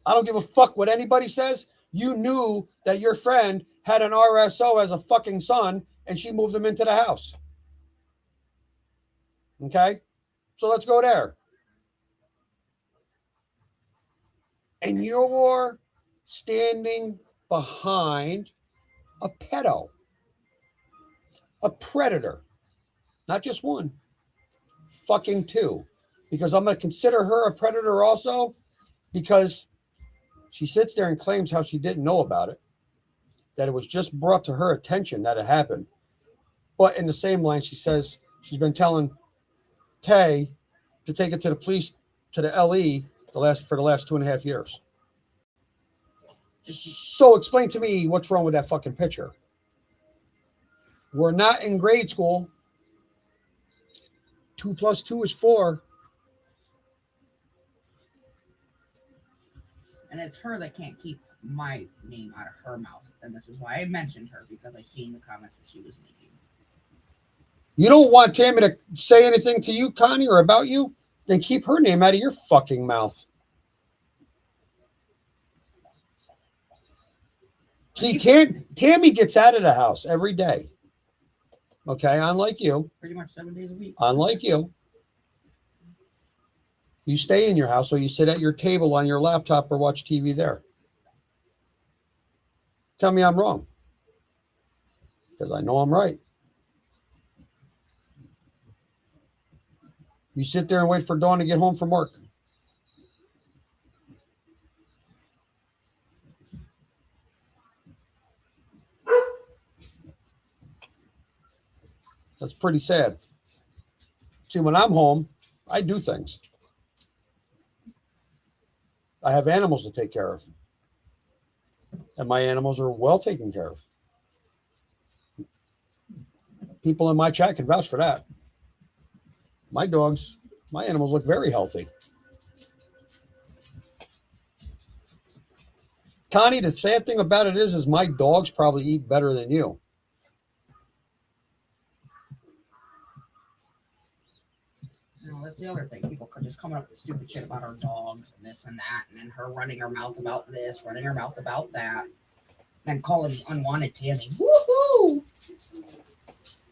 I don't give a fuck what anybody says. You knew that your friend had an RSO as a fucking son, and she moved him into the house. Okay? So let's go there. And you're standing behind a pedo, a predator, not just one, fucking 2, because I'm going to consider her a predator also, because she sits there and claims how she didn't know about it, that it was just brought to her attention that it happened. But in the same line, she says she's been telling Tay to take it to the police, to the LE, for the last 2.5 years. So explain to me what's wrong with that fucking picture. We're not in grade school. 2 + 2 is 4.
And it's her that can't keep my name out of her mouth. And this is why I mentioned her, because I seen the comments that she was making.
You don't want Tammy to say anything to you, Connie, or about you? Then keep her name out of your fucking mouth. See, Tammy gets out of the house every day. Okay, unlike you.
Pretty much 7 days a week.
Unlike you. You stay in your house or you sit at your table on your laptop or watch TV there. Tell me I'm wrong. Because I know I'm right. You sit there and wait for Dawn to get home from work. That's pretty sad. See, when I'm home, I do things. I have animals to take care of. And my animals are well taken care of. People in my chat can vouch for that. My animals look very healthy. Connie, the sad thing about it is my dogs probably eat better than you.
That's the other thing. People are just coming up with stupid shit about our dogs and this and that, and then her running her mouth about this, running her mouth about that, then calling me unwanted Tammy. Woohoo!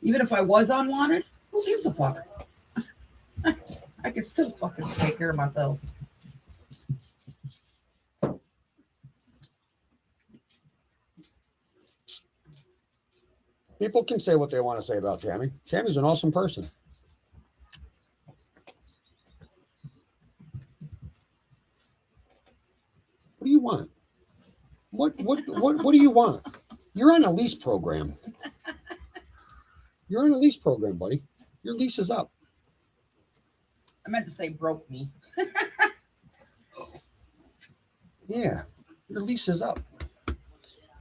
Even if I was unwanted, who gives a fuck? I can still fucking take care of myself.
People can say what they want to say about Tammy. Tammy's an awesome person. What do you want? What do you want? You're on a lease program. You're on a lease program, buddy. Your lease is up.
I meant to say broke me.
Yeah, your lease is up.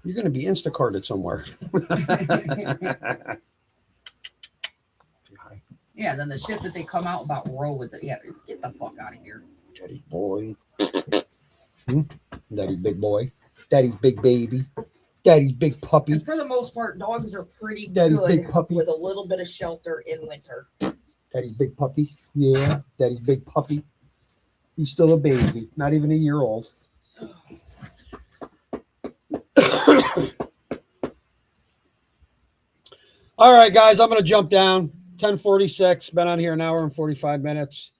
You're going to be Instacarted somewhere.
Yeah, then the shit that they come out about roll with it. Yeah, get the fuck out of here.
Daddy boy. Daddy big boy. Daddy's big baby. Daddy's big puppy.
And for the most part, dogs are pretty
Daddy's
good
big puppy.
with a little bit of shelter in winter.
Daddy's big puppy. Yeah, Daddy's big puppy. He's still a baby, not even a year old. All right, guys, I'm going to jump down. 10:46. Been on here an hour and 45 minutes.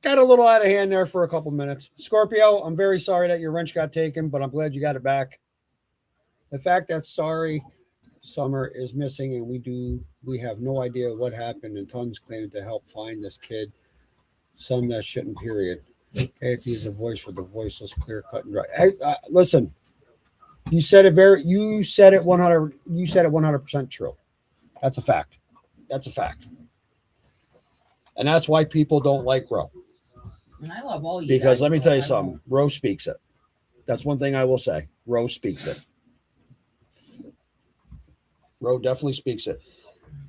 Got a little out of hand there for a couple minutes. Scorpio, I'm very sorry that your wrench got taken, but I'm glad you got it back. The fact that sorry Summer is missing and we have no idea what happened, and tons claiming to help find this kid. Some that shouldn't, period. KFP is a voice for the voiceless, clear cut and dry. Hey, listen, you said it 100% true. That's a fact. That's a fact. And that's why people don't like Ro.
And I love all you
Because
guys,
let me
but
tell you
I
something.
won't.
Ro speaks it. That's one thing I will say. Ro speaks it. Ro definitely speaks it.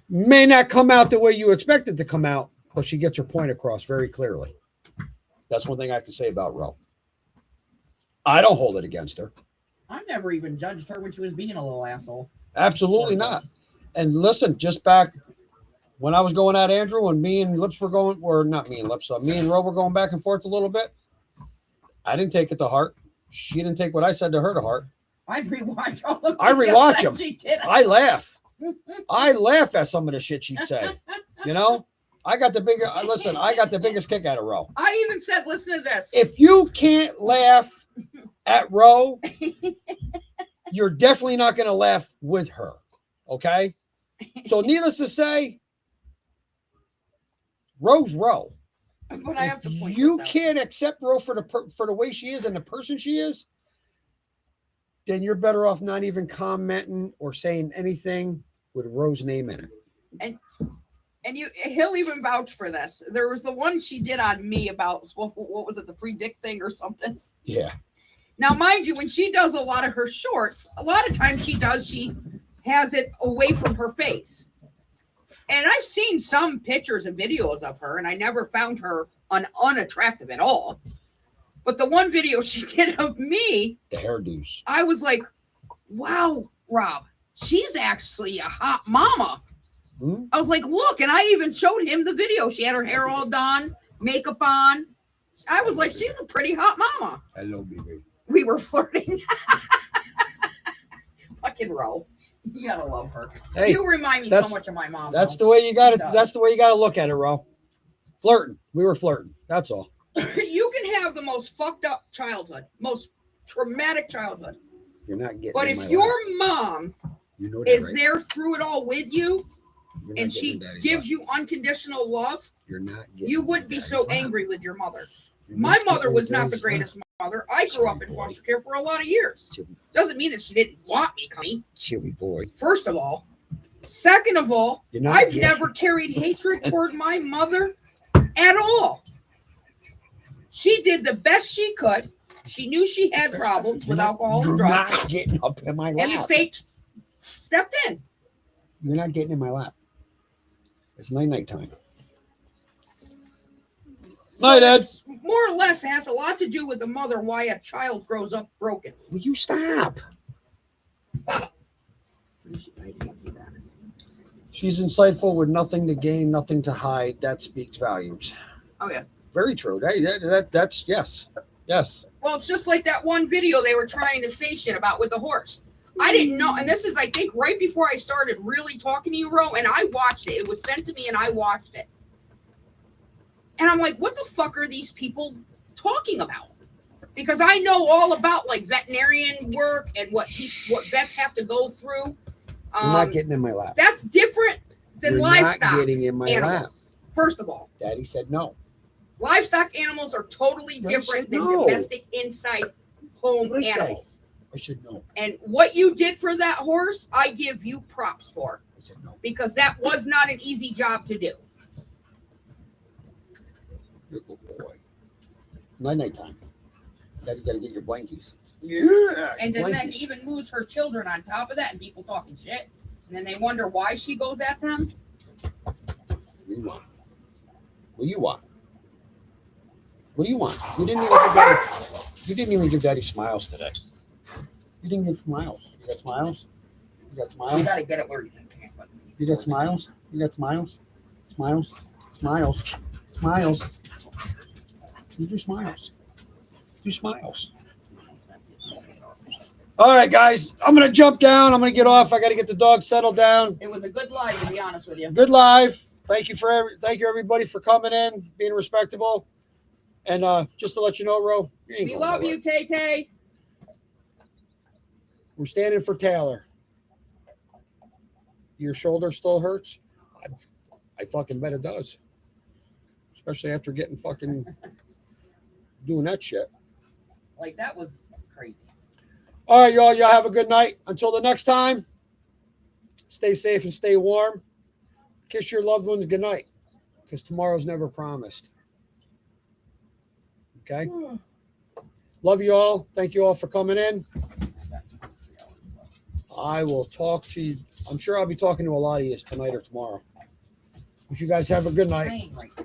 May not come out the way you expect it to come out, but she gets her point across very clearly. That's one thing I can say about Ro. I don't hold it against her.
I've never even judged her when she was being a little asshole.
Absolutely not. And listen, just back when I was going at Andrew and me and Lips were going, or not me and Lips, me and Ro were going back and forth a little bit. I didn't take it to heart. She didn't take what I said to her to heart.
I rewatch all of
I rewatch them.
She did.
I laugh. I laugh at some of the shit she'd say. You know, I got the biggest kick out of Ro.
I even said, listen to this.
If you can't laugh at Ro, you're definitely not going to laugh with her. Okay? So needless to say, Ro's Ro.
But I have to point
You
this out.
can't accept Ro for the way she is and the person she is, then you're better off not even commenting or saying anything with Ro's name in it.
And he'll even vouch for this. There was the one she did on me about what was it, the free dick thing or something.
Yeah.
Now, mind you, when she does a lot of her shorts, a lot of times she has it away from her face. And I've seen some pictures and videos of her, and I never found her unattractive at all. But the one video she did of me,
The hairdos.
I was like, wow, Rob, she's actually a hot mama.
Hmm?
I was like, look, and I even showed him the video. She had her hair all done, makeup on. I was like, she's a pretty hot mama.
Hello, baby.
We were flirting. Fucking Ro. You gotta love her.
Hey,
you remind me so much of my mom.
That's
though.
the way you got it.
She does.
That's the way you got to look at it, Ro. Flirting. We were flirting. That's all.
You can have the most fucked up childhood, most traumatic childhood.
You're not getting.
But
in
if
my
your
lap.
mom
You know that,
is
right?
there through it all with you,
You're not
and
getting
she
in Daddy's
gives
lap.
you unconditional love,
You're not. Getting
you
in
wouldn't be
Daddy's
so
lap.
angry with your mother.
You're
My
not
mother
getting
was
in
not the
Daddy's
greatest
lap.
mother. I grew up in foster care for a lot of years. Doesn't mean that she didn't want me coming.
Chewy boy.
First of all. Second of all,
You're not
I've
getting-
never carried hatred toward my mother at all. She did the best she could. She knew she had problems with alcohol and
You're
drugs.
not getting up in my lap.
And the state stepped in.
You're not getting in my lap. It's night time. Night, Ed.
it's more or less has a lot to do with the mother, why a child grows up broken.
Will you stop?
I didn't see that.
She's insightful with nothing to gain, nothing to hide. That speaks volumes.
Oh, yeah.
Very true. That's yes. Yes.
Well, it's just like that one video they were trying to say shit about with the horse. I didn't know, and this is, I think, right before I started really talking to you, Ro, and I watched it. It was sent to me, and I watched it. And I'm like, what the fuck are these people talking about? Because I know all about, like, veterinarian work and what vets have to go through.
You're not getting in my lap.
That's different than
You're
livestock
not getting in my
animals.
lap.
First of all,
Daddy said no.
livestock animals are totally
Daddy
different
said
than
no.
domestic inside home
What'd I say?
animals.
I should know.
And what you did for that horse, I give you props for,
I said no.
because that was not an easy job to do.
You're a good boy. Night time. Daddy's got to get your blankies. Yeah.
And then
blankies.
even lose her children on top of that, and people talking shit. And then they wonder why she goes at them.
What do you want? What do you want? What do you want? You didn't even give Daddy. You didn't even give Daddy smiles today. You didn't give smiles. You got smiles. You got
You
smiles.
got to get it where you can. But
You got smiles. You got smiles. Smiles. Smiles. Smiles. You do smiles. Do smiles. All right, guys. I'm going to jump down. I'm going to get off. I got to get the dog settled down.
It was a good live, to be honest with you.
Good live. Thank you everybody for coming in, being respectable. And just to let you know, Ro,
We love you, Tay Tay.
We're standing for Taylor. Your shoulder still hurts? I fucking bet it does. Especially after getting fucking doing that shit.
Like, that was crazy.
All right, y'all. Y'all have a good night. Until the next time, stay safe and stay warm. Kiss your loved ones goodnight, because tomorrow's never promised. Okay? Love you all. Thank you all for coming in. I will talk to you. I'm sure I'll be talking to a lot of you tonight or tomorrow. Wish you guys have a good night.
Playing right now.